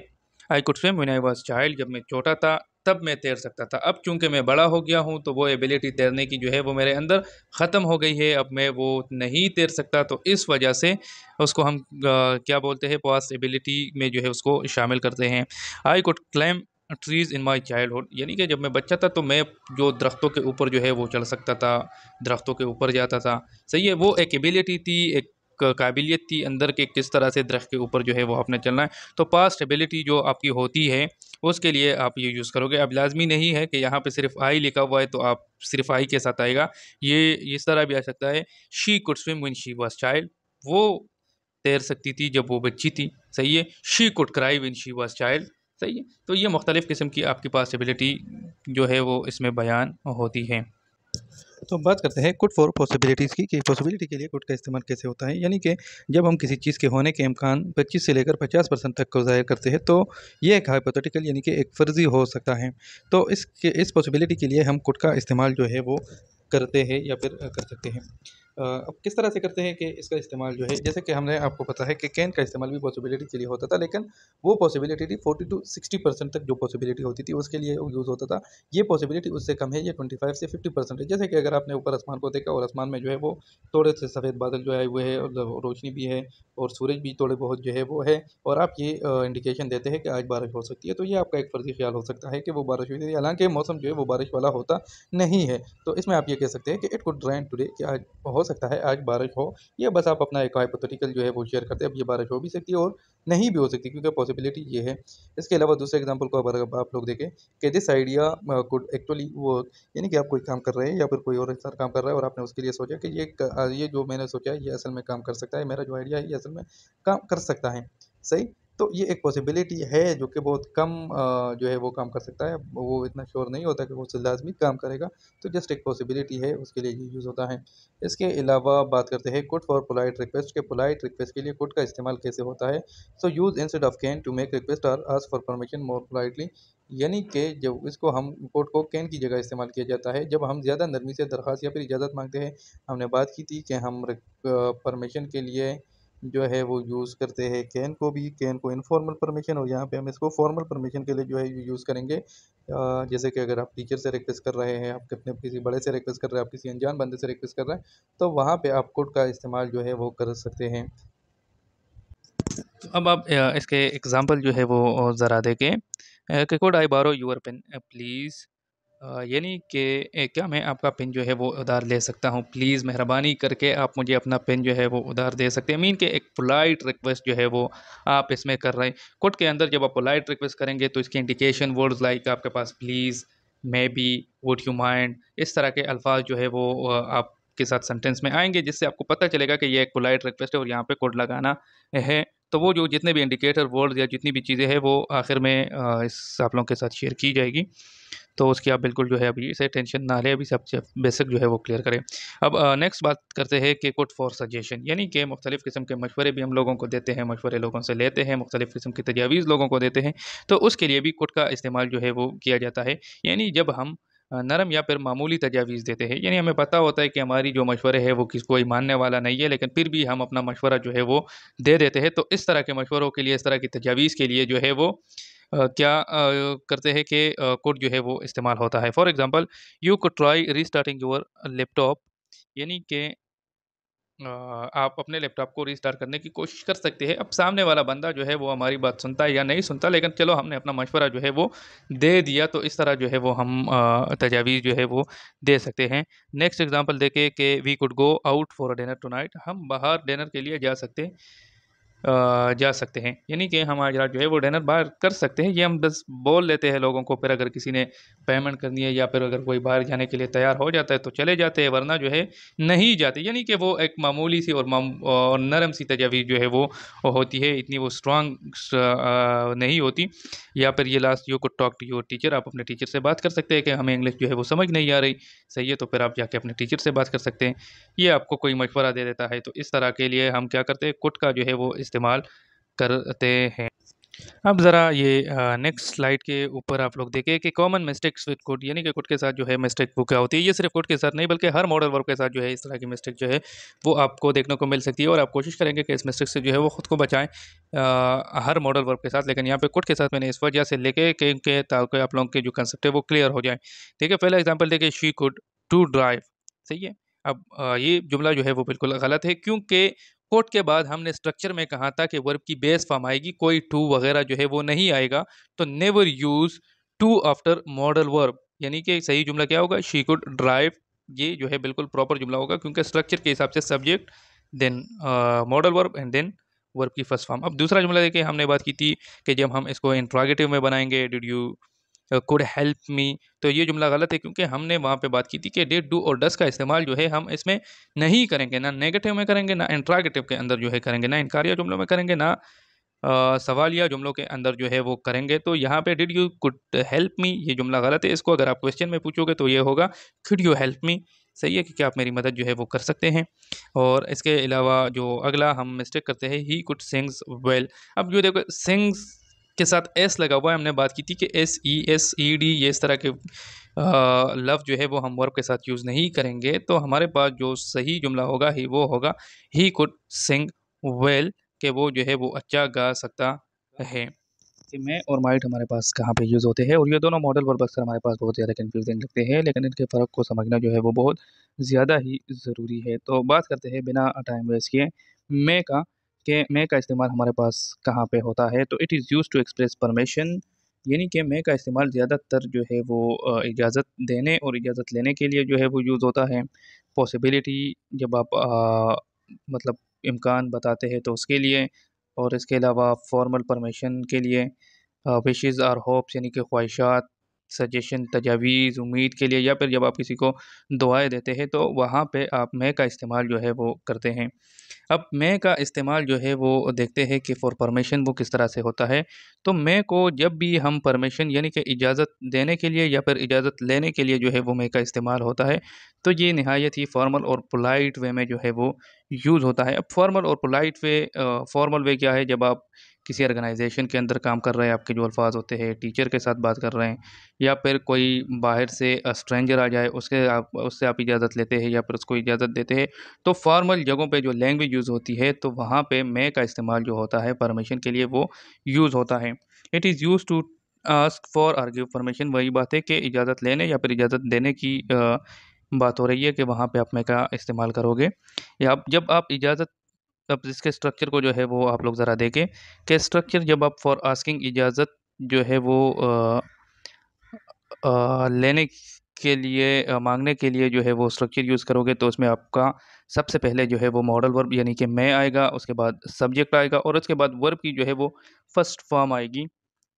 I could swim when I was child, जब मैं छोटा था तब मैं तैर सकता था। अब चूंकि मैं बड़ा हो गया हूँ तो वो एबिलिटी तैरने की जो है वो मेरे अंदर ख़त्म हो गई है, अब मैं वो नहीं तैर सकता। तो इस वजह से उसको हम क्या बोलते हैं, पास्ट एबिलिटी में जो है उसको शामिल करते हैं। I could climb trees in my childhood, यानी कि जब मैं बच्चा था तो मैं जो दरख्तों के ऊपर जो है वो चढ़ सकता था, दरख्तों के ऊपर जाता था। सही है, वो एक एबिलिटी थी, एक काबिलियत थी अंदर के किस तरह से दरख्त के ऊपर जो है वो आपने चलना है। तो पास्ट एबिलिटी जो आपकी होती है उसके लिए आप ये यूज़ करोगे। अब लाजमी नहीं है कि यहाँ पे सिर्फ आई लिखा हुआ है तो आप सिर्फ आई के साथ आएगा, ये इस तरह भी आ सकता है। She could swim when she was child, वो तैर सकती थी जब वो बच्ची थी। सही है। She could cry when she was child. सही है। तो ये मुख्तलिफ़ किस्म की आपके पास एबिलिटी जो है वो इसमें बयान होती है। तो बात करते हैं कुड फॉर पॉसिबिलिटीज़ की कि पॉसिबिलिटी के लिए कुड का इस्तेमाल कैसे होता है। यानी कि जब हम किसी चीज़ के होने के इम्कान 25 से लेकर 50% तक को ज़ाहिर करते हैं तो ये एक हाइपोथेटिकल यानी कि एक फ़र्ज़ी हो सकता है। तो इस पॉसिबिलिटी के लिए हम कुड का इस्तेमाल जो है वो करते हैं या फिर कर सकते हैं। अब किस तरह से करते हैं कि इसका इस्तेमाल जो है, जैसे कि हमने आपको पता है कि कैन का इस्तेमाल भी पॉसिबिलिटी के लिए होता था, लेकिन वो पॉसिबिलिटी थी 40 टू 60% तक जो पॉसिबिलिटी होती थी उसके लिए यूज़ होता था। ये पॉसिबिलिटी उससे कम है, ये 25 से 50% है। जैसे कि अगर आपने ऊपर आसमान को देखा और आसमान में जो है वो थोड़े से सफ़ेद बादल जो आए हुए हैं और रोशनी भी है और सूरज भी थोड़े बहुत जो है वो है, और आप ये इंडिकेशन देते हैं कि आज बारिश हो सकती है, तो ये आपका एक फ़र्ज़ी ख्याल हो सकता है कि वो बारिश हुई थी, हालांकि मौसम जो है वो बारिश वाला होता नहीं है। तो इसमें आप ये कह सकते हैं कि इट कुड रेन टुडे, कि आज हो सकता है आज बारिश हो। ये बस आप अपना एक हाइपोथेटिकल जो है वो शेयर करते हैं। अब ये बारिश हो भी सकती है और नहीं भी हो सकती, क्योंकि पॉसिबिलिटी ये है। इसके अलावा दूसरे एग्जांपल को अगर आप लोग देखें कि दिस आइडिया कुड एक्चुअली वो, यानी कि आप कोई काम कर रहे हैं या फिर कोई और इंसान काम कर रहा है और आपने उसके लिए सोचा कि ये जो मैंने सोचा है ये असल में काम कर सकता है, मेरा जो आइडिया है ये असल में काम कर सकता है। सही। तो ये एक पॉसिबिलिटी है जो कि बहुत कम जो है वो काम कर सकता है, वो इतना श्योर नहीं होता कि वो लाजमी काम करेगा। तो जस्ट एक पॉसिबिलिटी है, उसके लिए ये यूज़ होता है। इसके अलावा बात करते हैं कुड फॉर पोलाइट रिक्वेस्ट के, पोलाइट रिक्वेस्ट के लिए कुड का इस्तेमाल कैसे होता है। So use instead of can to make request और ask for permission more politely, यानी कि जब इसको हम कोड को कैन की जगह इस्तेमाल किया जाता है जब हम ज़्यादा नरमी से दरख्वास्त या फिर इजाज़त मांगते हैं। हमने बात की थी कि हम परमिशन के लिए जो है वो यूज़ करते हैं कैन को भी, कैन को इनफॉर्मल परमिशन, और यहाँ पे हम इसको फॉर्मल परमिशन के लिए जो है यूज़ करेंगे। जैसे कि अगर आप टीचर से रिक्वेस्ट कर रहे हैं, आप अपने किसी बड़े से रिक्वेस्ट कर रहे हैं, आप किसी अनजान बंदे से रिक्वेस्ट कर रहे हैं, तो वहाँ पे आप कोड का इस्तेमाल जो है वो कर सकते हैं। तो अब आप इसके एग्जांपल जो है वो ज़रा देखें कि कुड आई बारो यूअर पेन प्लीज़, यानी कि क्या मैं आपका पेन जो है वो उधार ले सकता हूँ, प्लीज़ मेहरबानी करके आप मुझे अपना पेन जो है वो उधार दे सकते हैं। मीन के एक पोलाइट रिक्वेस्ट जो है वो आप इसमें कर रहे हैं। कोड के अंदर जब आप पोलाइट रिक्वेस्ट करेंगे तो इसकी इंडिकेशन वर्ड्स लाइक आपके पास please, may be, would you mind, इस तरह के अल्फाज जो है वो आपके साथ सेंटेंस में आएंगे, जिससे आपको पता चलेगा कि ये एक पोलाइट रिक्वेस्ट है और यहाँ पे कोड लगाना है। तो वो जो जितने भी इंडिकेटर वर्ड्स या जितनी भी चीज़ें हैं वो आखिर में इस आप लोगों के साथ शेयर की जाएगी। तो उसकी आप बिल्कुल जो है अभी से टेंशन ना लें, अभी सबसे बेसिक जो है वो क्लियर करें। अब नेक्स्ट बात करते हैं कि कोड फॉर सजेशन, यानी कि मुख्तलिफ़ किस्म के मशवरे भी हम लोगों को देते हैं, मशवरे लोगों से लेते हैं, मुख्तलिफ़ किस्म की तजावीज़ लोगों को देते हैं। तो उसके लिए भी कोड का इस्तेमाल जो है वो किया जाता है। यानी जब हम नरम या फिर मामूली तजावीज़ देते हैं, यानी हमें पता होता है कि हमारी जो मशवरे है वो कोई मानने वाला नहीं है, लेकिन फिर भी हम अपना मशवरा जो है वो दे देते हैं। तो इस तरह के मशवरों के लिए, इस तरह की तजावीज़ के लिए जो है वो क्या करते हैं कि कोड जो है वो इस्तेमाल होता है। For example, you could try restarting your laptop, यानी कि आप अपने लैपटॉप को रीस्टार्ट करने की कोशिश कर सकते हैं। अब सामने वाला बंदा जो है वो हमारी बात सुनता है या नहीं सुनता, लेकिन चलो हमने अपना मशवरा जो है वो दे दिया, तो इस तरह जो है वो हम तजावीज़ जो है वो दे सकते हैं। नेक्स्ट एग्ज़ाम्पल देखें कि we could go out for a dinner tonight, हम बाहर डिनर के लिए जा सकते हैं, यानी कि हम आज रात जो है वो डिनर बाहर कर सकते हैं। ये हम बस बोल देते हैं लोगों को, फिर अगर किसी ने पेमेंट करनी है या फिर अगर कोई बाहर जाने के लिए तैयार हो जाता है तो चले जाते हैं, वरना जो है नहीं जाते। यानी कि वो एक मामूली सी और नरम सी तजवीज़ जो है वो होती है, इतनी वो स्ट्रांग नहीं होती। या फिर ये last, you could talk to your teacher, आप अपने टीचर से बात कर सकते हैं कि हमें इंग्लिश जो है वो समझ नहीं आ रही। सही है, तो फिर आप जाके अपने टीचर से बात कर सकते हैं। ये आपको कोई मशवरा दे देता है, तो इस तरह के लिए हम क्या करते हैं, कुड का जो है वो इस्तेमाल करते हैं। अब ज़रा ये नेक्स्ट स्लाइड के ऊपर आप लोग देखें कि कॉमन मिस्टेक्स विद कोड, यानी कि कोड के साथ जो है मिस्टेक वो क्या होती है। ये सिर्फ कोड के साथ नहीं बल्कि हर मॉडल वर्ब के साथ जो है इस तरह की मिस्टेक जो है वो आपको देखने को मिल सकती है, और आप कोशिश करेंगे कि इस मिस्टेक से जो है वो खुद को बचाएं हर मॉडल वर्ब के साथ। लेकिन यहाँ पे कोड के साथ मैंने इस वजह से लेके कि ताकि आप लोगों के जो कंसेप्ट है वो क्लियर हो जाए। ठीक है, पहला एग्जाम्पल देखिए, शी कुड टू ड्राइव। सही है। अब ये जुमला जो है वो बिल्कुल गलत है, क्योंकि कोट के बाद हमने स्ट्रक्चर में कहा था कि वर्ब की बेस फॉर्म आएगी, कोई टू वगैरह जो है वो नहीं आएगा। तो never use to after modal verb, यानी कि सही जुमला क्या होगा, शी कुड ड्राइव। ये जो है बिल्कुल प्रॉपर जुमला होगा, क्योंकि स्ट्रक्चर के हिसाब से subject, then modal verb and then verb की फर्स्ट फॉर्म। अब दूसरा जुमला देखिए, हमने बात की थी कि जब हम इसको इंट्रोगेटिव में बनाएंगे, did you could help me, तो ये जुमला गलत है, क्योंकि हमने वहाँ पे बात की थी कि डिड डू और डस का इस्तेमाल जो है हम इसमें नहीं करेंगे, ना नेगेटिव में करेंगे, ना इंट्रागेटिव के अंदर जो है करेंगे, ना इनकारिया जुमलों में करेंगे, ना सवालिया जुमलों के अंदर जो है वो करेंगे। तो यहाँ पे did you could help me ये जुमला गलत है। इसको अगर आप क्वेश्चन में पूछोगे तो ये होगा कुड यू हेल्प मी। सही है कि क्या आप मेरी मदद जो है वो कर सकते हैं। और इसके अलावा जो अगला हम मिस्टेक करते हैं, ही कुड सिंग्स वेल। अब जो देखो, सिंग्स के साथ एस लगा हुआ है, हमने बात की थी कि SESED ये इस तरह के लफ्ज़ जो है वो हम वर्ब के साथ यूज़ नहीं करेंगे। तो हमारे पास जो सही जुमला होगा ही वो होगा ही कुड सिंग वेल, कि वो जो है वो अच्छा गा सकता है। कि मैं और माइट हमारे पास कहाँ पे यूज़ होते हैं, और ये दोनों मॉडल वर्ब अक्सर हमारे पास बहुत ज़्यादा कन्फ्यूजिंग लगते हैं, लेकिन इनके फ़र्क को समझना जो है वो बहुत ज़्यादा ही ज़रूरी है। तो बात करते हैं बिना टाइम वेस्ट किए मैं का, कि मैं का इस्तेमाल हमारे पास कहाँ पे होता है। तो it is use to express permission, यानी कि मैं का इस्तेमाल ज़्यादातर जो है वो इजाज़त देने और इजाज़त लेने के लिए जो है वो यूज़ होता है। पॉसिबिलिटी, जब आप मतलब इम्कान बताते हैं तो उसके लिए। और इसके अलावा फॉर्मल परमिशन के लिए, विशेज़ और होप्स यानी कि ख्वाहिशात, सजेशन, तजावीज़, उम्मीद के लिए, या फिर जब आप किसी को दुआएँ देते हैं तो वहाँ पे आप मैं का इस्तेमाल जो है वो करते हैं। अब मैं का इस्तेमाल जो है वो देखते हैं कि फॉर परमिशन वो किस तरह से होता है। तो मैं को जब भी हम परमिशन यानी कि इजाज़त देने के लिए या फिर इजाज़त लेने के लिए जो है वो मैं का इस्तेमाल होता है। तो ये नहायत ही फॉर्मल और पोलाइट वे में जो है वो यूज़ होता है। अब फॉर्मल और पोलाइट वे, फॉर्मल वे क्या है, जब आप किसी ऑर्गेनाइजेशन के अंदर काम कर रहे हैं, आपके जो अल्फाज होते हैं, टीचर के साथ बात कर रहे हैं, या फिर कोई बाहर से स्ट्रेंजर आ जाए उससे आप इजाज़त लेते हैं या फिर उसको इजाज़त देते हैं। तो फॉर्मल जगहों पे जो लैंग्वेज यूज़ होती है तो वहाँ पे मैं का इस्तेमाल जो होता है परमिशन के लिए वो यूज़ होता है। It is use to ask for और गिव परमिशन, वही बात है कि इजाज़त लेने या फिर इजाज़त देने की बात हो रही है कि वहाँ पे आप मैं का इस्तेमाल करोगे। या आप जब आप इजाज़त, अब इसके स्ट्रक्चर को जो है वो आप लोग ज़रा देखें कि स्ट्रक्चर, जब आप फॉर आस्किंग इजाज़त जो है वो लेने के लिए, माँगने के लिए जो है वो स्ट्रक्चर यूज़ करोगे, तो उसमें आपका सबसे पहले जो है वो मॉडल वर्ब यानी कि मैं आएगा, उसके बाद सब्जेक्ट आएगा, और उसके बाद वर्ब की जो है वो फर्स्ट फॉर्म आएगी।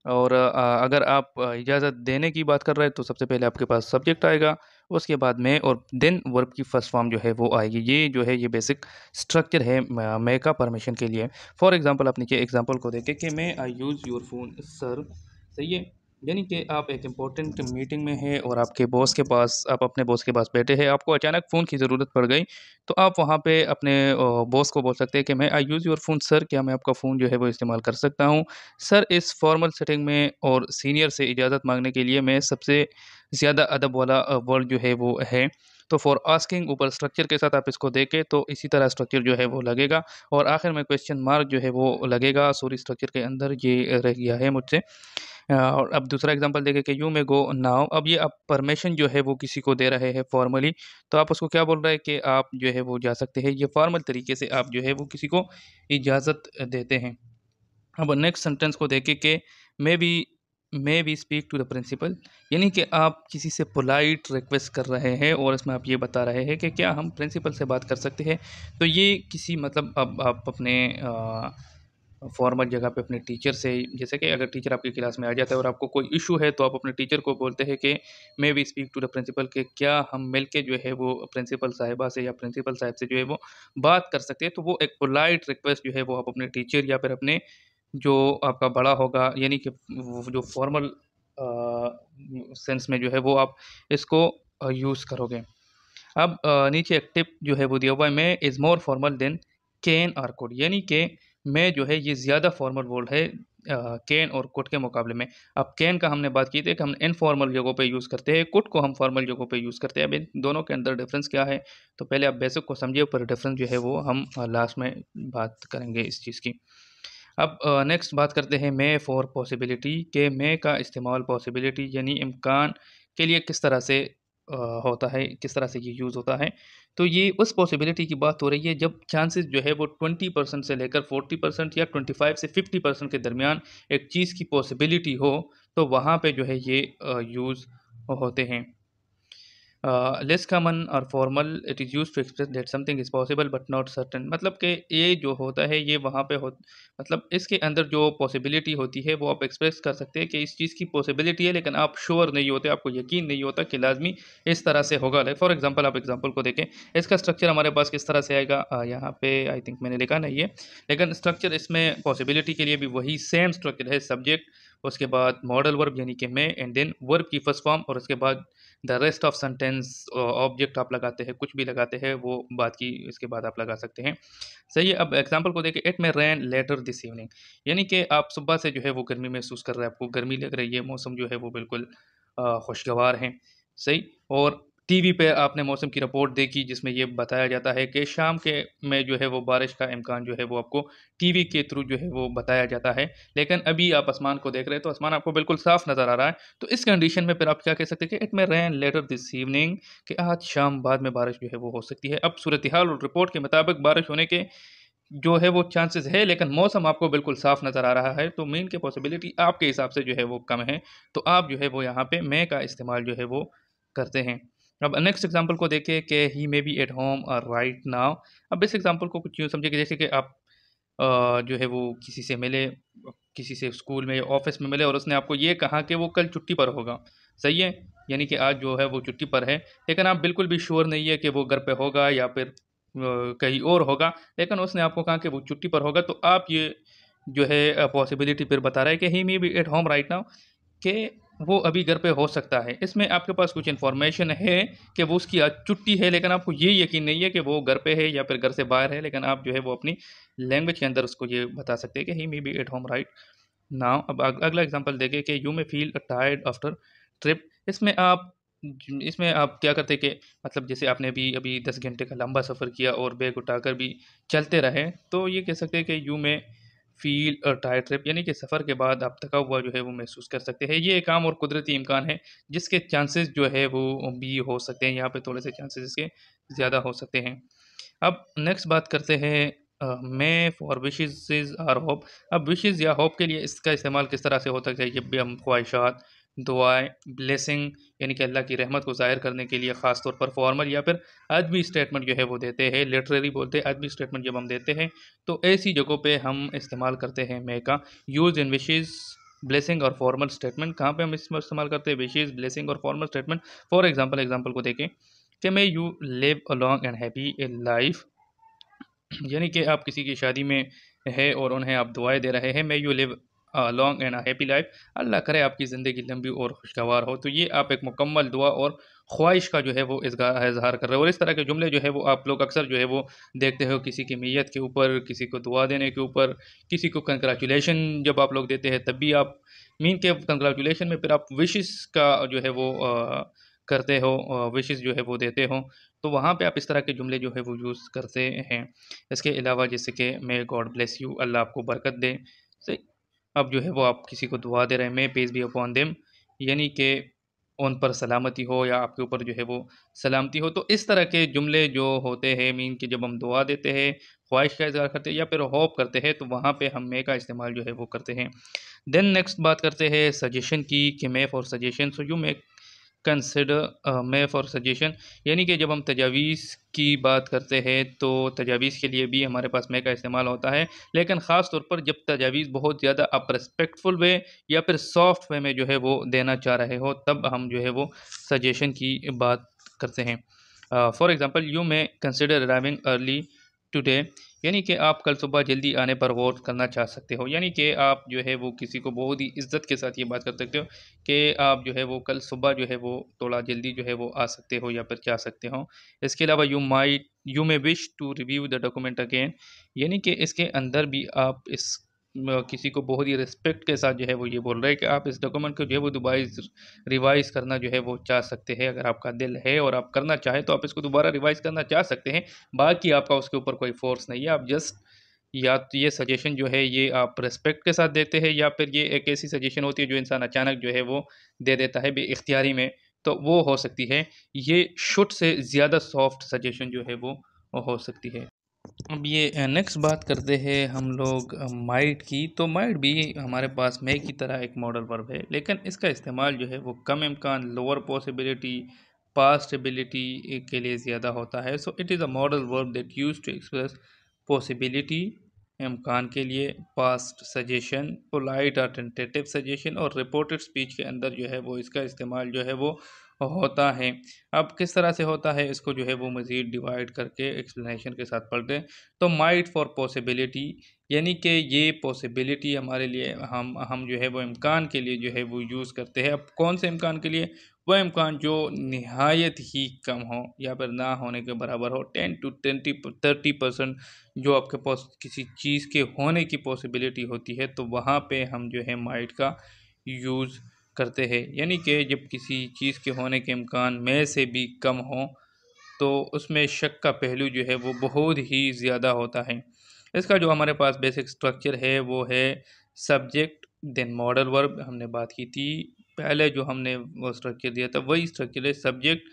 और अगर आप इजाज़त देने की बात कर रहे हैं तो सबसे पहले आपके पास सब्जेक्ट आएगा, उसके बाद मैं, और देन वर्ब की फर्स्ट फॉर्म जो है वो आएगी। ये जो है ये बेसिक स्ट्रक्चर है मैं का परमिशन के लिए। फॉर एग्ज़ाम्पल आप नीचे एग्ज़ाम्पल को देखें कि मैं आई यूज़ योर फ़ोन सर। सही है। यानी कि आप एक इम्पोर्टेंट मीटिंग में हैं और आपके बॉस के पास, आप अपने बॉस के पास बैठे हैं, आपको अचानक फ़ोन की ज़रूरत पड़ गई। तो आप वहाँ पे अपने बॉस को बोल सकते हैं कि मैं आई यूज़ योर फ़ोन सर, क्या मैं आपका फ़ोन जो है वो इस्तेमाल कर सकता हूँ? सर इस फॉर्मल सेटिंग में और सीनियर से इजाज़त माँगने के लिए मैं सबसे ज़्यादा अदब वाला वर्ड जो है वो है। तो फॉर आस्किंग ऊपर स्ट्रक्चर के साथ आप इसको देखें तो इसी तरह स्ट्रक्चर जो है वो लगेगा, और आखिर में क्वेश्चन मार्क जो है वो लगेगा। सॉरी, स्ट्रक्चर के अंदर ये रह गया है मुझसे। और अब दूसरा एग्जांपल देखें कि यू मे गो नाउ। अब ये आप परमिशन जो है वो किसी को दे रहे हैं फॉर्मली, तो आप उसको क्या बोल रहे हैं कि आप जो है वो जा सकते हैं। ये फॉर्मल तरीके से आप जो है वो किसी को इजाज़त देते हैं। अब नेक्स्ट सेंटेंस को देखें कि may be may be speak to the principal, यानी कि आप किसी से पोलाइट रिक्वेस्ट कर रहे हैं और इसमें आप ये बता रहे हैं कि क्या हम प्रिंसिपल से बात कर सकते हैं। तो ये किसी मतलब, अब आप अपने फॉर्मल जगह पे अपने टीचर से, जैसे कि अगर टीचर आपकी क्लास में आ जाता है और आपको कोई इशू है तो आप अपने टीचर को बोलते हैं कि may we speak to the principal, कि क्या हम मिल के जो है वो प्रिंसिपल साहिबा से या प्रिंसिपल साहब से जो है वो बात कर सकते हैं। तो वो एक पोलाइट रिक्वेस्ट जो है वो आप अपने टीचर या फिर अपने जो आपका बड़ा होगा, यानी कि वो जो फॉर्मल सेंस में जो है वो आप इसको यूज़ करोगे। अब नीचे एक टिप जो है वो दिया हुआ है, may is more formal than can और कुड, यानी कि में जो है ये ज़्यादा फॉर्मल वर्ड है कैन और कुड के मुकाबले में। अब कैन का हमने बात की थी कि हम इनफॉर्मल जगहों पे यूज़ करते हैं, कुड को हम फॉर्मल जगहों पे यूज़ करते हैं। अब इन दोनों के अंदर डिफरेंस क्या है? तो पहले आप बेसिक को समझिए, पर डिफरेंस जो है वो हम लास्ट में बात करेंगे इस चीज़ की। अब नेक्स्ट बात करते हैं मे फॉर पॉसिबिलिटी के मे का इस्तेमाल पॉसिबिलिटी यानी इम्कान के लिए किस तरह से होता है, किस तरह से ये यूज़ होता है। तो ये उस पॉसिबिलिटी की बात हो रही है जब चांसेस जो है वो 20% से लेकर 40% या 25 से 50% के दरमियान एक चीज़ की पॉसिबिलिटी हो, तो वहाँ पे जो है ये यूज़ होते हैं। लेस कॉमन और formal it is used to express that something is possible but not certain, मतलब कि ये जो होता है ये वहाँ पे हो, मतलब इसके अंदर जो पॉसिबिलिटी होती है वो आप एक्सप्रेस कर सकते हैं कि इस चीज़ की पॉसिबिलिटी है, लेकिन आप श्योर नहीं होते, आपको यकीन नहीं होता कि लाजमी इस तरह से होगा। लाइक फॉर एग्जांपल, आप एग्जांपल को देखें, इसका स्ट्रक्चर हमारे पास किस तरह से आएगा। यहाँ पे आई थिंक मैंने लिखा नहीं है, लेकिन स्ट्रक्चर इसमें पॉसिबिलिटी के लिए भी वही सेम स्ट्रक्चर है। सब्जेक्ट, उसके बाद मॉडल वर्ब यानी कि मैं, एंड देन वर्ब की फर्स्ट फॉर्म, और उसके बाद the rest of sentence object आप लगाते हैं, कुछ भी लगाते हैं वो बात की इसके बाद आप लगा सकते हैं। सही है। अब एग्जांपल को देखें, इट में रैन लेटर दिस इवनिंग, यानी कि आप सुबह से जो है वो गर्मी महसूस कर रहे हैं, आपको गर्मी लग रही है, मौसम जो है वो बिल्कुल खुशगवार है। सही। और टीवी पे आपने मौसम की रिपोर्ट देखी जिसमें ये बताया जाता है कि शाम के में जो है वो बारिश का इम्कान जो है वो आपको टीवी के थ्रू जो है वो बताया जाता है, लेकिन अभी आप आसमान को देख रहे हैं तो आसमान आपको बिल्कुल साफ नज़र आ रहा है। तो इस कंडीशन में फिर आप क्या कह सकते हैं कि इट में रेन लेटर दिस इवनिंग, कि आज शाम बाद में बारिश जो है वो हो सकती है। अब सूरत हाल और रिपोर्ट के मुताबिक बारिश होने के जो है वो चांसेस है, लेकिन मौसम आपको बिल्कुल साफ नज़र आ रहा है, तो मीन की पॉसिबिलिटी आपके हिसाब से जो है वो कम है। तो आप जो है वो यहाँ पे मे का इस्तेमाल जो है वो करते हैं। अब नेक्स्ट एग्जांपल को देखें कि he may be at home right now. अब इस एग्जांपल को कुछ यूँ समझिए कि जैसे कि आप जो है वो किसी से मिले, किसी से स्कूल में या ऑफिस में मिले, और उसने आपको ये कहा कि वो कल छुट्टी पर होगा। सही है। यानी कि आज जो है वो छुट्टी पर है, लेकिन आप बिल्कुल भी श्योर नहीं है कि वो घर पे होगा या फिर कहीं और होगा, लेकिन उसने आपको कहा कि वो छुट्टी पर होगा, तो आप ये जो है पॉसिबिलिटी फिर बता रहा है कि he may be at home right now, कि वो अभी घर पे हो सकता है। इसमें आपके पास कुछ इन्फॉर्मेशन है कि वो उसकी आज छुट्टी है, लेकिन आपको ये यकीन नहीं है कि वो घर पे है या फिर घर से बाहर है, लेकिन आप जो है वो अपनी लैंग्वेज के अंदर उसको ये बता सकते हैं कि he may be at home right now. अब अगला एग्जांपल देखें कि you may feel tired after trip. इसमें आप क्या करते हैं कि मतलब जैसे आपने अभी अभी 10 घंटे का लंबा सफ़र किया और बैग उठाकर भी चलते रहे, तो ये कह सकते हैं कि you may feel tired trip, यानी कि सफ़र के बाद आप थका हुआ जो है वो महसूस कर सकते हैं। ये एक आम और कुदरती इम्कान है जिसके चांसेस जो है वो भी हो सकते हैं, यहाँ पे थोड़े से चांसेस इसके ज़्यादा हो सकते हैं। अब नेक्स्ट बात करते हैं मे फॉर विशेज़ और होप। अब विशेज़ या होप के लिए इसका इस्तेमाल किस तरह से होता है, जब भी हम ख्वाहिशात, दुआएँ, ब्लेसिंग यानी कि अल्लाह की रहमत को ज़ाहिर करने के लिए ख़ास तौर पर फॉर्मल या फिर अदबी स्टेटमेंट जो है वो देते हैं, लिटरेरी बोलते हैं, अदबी स्टेटमेंट जब हम देते हैं, तो ऐसी जगहों पे हम इस्तेमाल करते हैं मे का। यूज़ इन विशेज़, ब्लेसिंग और फॉर्मल स्टेटमेंट कहाँ पे हम इसमें इस्तेमाल करते हैं? विशेज़, ब्लेसिंग और formal statement. For example, example को देखें कि मे you live a long and happy life, यानी कि आप किसी की शादी में है और उन्हें आप दुआएँ दे रहे हैं, may you live long and happy life, अल्लाह करे आपकी ज़िंदगी लंबी और खुशगवार हो। तो ये आप एक मुकम्मल दुआ और ख्वाहिश का जो है वो इज़हार कर रहे हो, और इस तरह के जुमले जो है वो आप लोग अक्सर जो है वो देखते हो किसी की मैयत के ऊपर, किसी को दुआ देने के ऊपर, किसी को कंग्रेचुलेशन जब आप लोग देते हैं तब भी आप मीन के कंग्रेचुलेशन में फिर आप विशेस का जो है वो करते हो, विशेस जो है वो देते हो, तो वहाँ पे आप इस तरह के जुमले जो है वो यूज़ करते हैं। इसके अलावा जैसे कि मे गॉड ब्लेस यू, अल्लाह आपको बरकत दे। सही। अब जो है वो आप किसी को दुआ दे रहे हैं, may peace be upon them, यानी कि उन पर सलामती हो या आपके ऊपर जो है वो सलामती हो। तो इस तरह के जुमले जो होते हैं मीन कि जब हम दुआ देते हैं, ख्वाहिश का इज़हार करते हैं या फिर होप करते हैं, तो वहाँ पे हम मे का इस्तेमाल जो है वो करते हैं। देन नेक्स्ट बात करते हैं सजेशन की, कि may for suggestion, so you may consider may for suggestion, यानी कि जब हम तजावीज़ की बात करते हैं तो तजावीज़ के लिए भी हमारे पास मे का इस्तेमाल होता है, लेकिन ख़ास तौर पर जब तजावीज़ बहुत ज़्यादा आप रिस्पेक्टफुल वे या फिर सॉफ्ट वे में जो है वो देना चाह रहे हो, तब हम जो है वो सजेशन की बात करते हैं। For example, you may consider arriving early today, यानी कि आप कल सुबह जल्दी आने पर गौर करना चाह सकते हो, यानी कि आप जो है वो किसी को बहुत ही इज़्ज़त के साथ ये बात कर सकते हो कि आप जो है वो कल सुबह जो है वो थोड़ा जल्दी जो है वो आ सकते हो या फिर जा सकते हो। इसके अलावा you may wish to review the document again, यानी कि इसके अंदर भी आप इस किसी को बहुत ही रिस्पेक्ट के साथ जो है वो ये बोल रहे हैं कि आप इस डॉक्यूमेंट को जो है वो दोबारा रिवाइज़ करना जो है वो चाह सकते हैं। अगर आपका दिल है और आप करना चाहें तो आप इसको दोबारा रिवाइज़ करना चाह सकते हैं। बाकी आपका उसके ऊपर कोई फ़ोर्स नहीं है। आप जस्ट या तो ये सजेशन जो है ये आप रिस्पेक्ट के साथ देते हैं, या फिर ये एक ऐसी सजेशन होती है जो इंसान अचानक जो है वो दे देता है बेइख्तियारी में, तो वो हो सकती है। ये शुड से ज़्यादा सॉफ्ट सजेशन जो है वो हो सकती है। अब ये नेक्स्ट बात करते हैं हम लोग माइट की। तो माइट भी हमारे पास मे की तरह एक मॉडल वर्ब है, लेकिन इसका इस्तेमाल जो है वो कम इम्कान, लोअर पॉसिबिलिटी, पास्ट एबिलिटी के लिए ज़्यादा होता है। So it is a modal verb that use to express possibility इम्कान के लिए, पास्ट सजेशन, पोलाइट और टेंटेटिव सजेशन, और रिपोर्टेड स्पीच के अंदर जो है वो इसका इस्तेमाल जो है वो होता है। अब किस तरह से होता है इसको जो है वो मज़ीद डिवाइड करके एक्सप्लेनेशन के साथ पढ़ते हैं। तो माइट फॉर पॉसिबिलिटी, यानी कि ये पॉसिबिलिटी हमारे लिए हम जो है वो इम्कान के लिए जो है वो यूज़ करते हैं। अब कौन से इम्कान के लिए? वह इम्कान जो नहायत ही कम हो या फिर ना होने के बराबर हो, 10 to 30% जो आपके पास किसी चीज़ के होने की पॉसिबिलिटी होती है, तो वहाँ पे हम जो है माइट का यूज़ करते हैं। यानी कि जब किसी चीज़ के होने के इम्कान में से भी कम हो, तो उसमें शक का पहलू जो है वो बहुत ही ज़्यादा होता है। इसका जो हमारे पास बेसिक स्ट्रक्चर है वो है सब्जेक्ट देन मॉडल वर्ब। हमने बात की थी पहले, जो हमने वो स्ट्रक्चर दिया था वही स्ट्रक्चर है, subject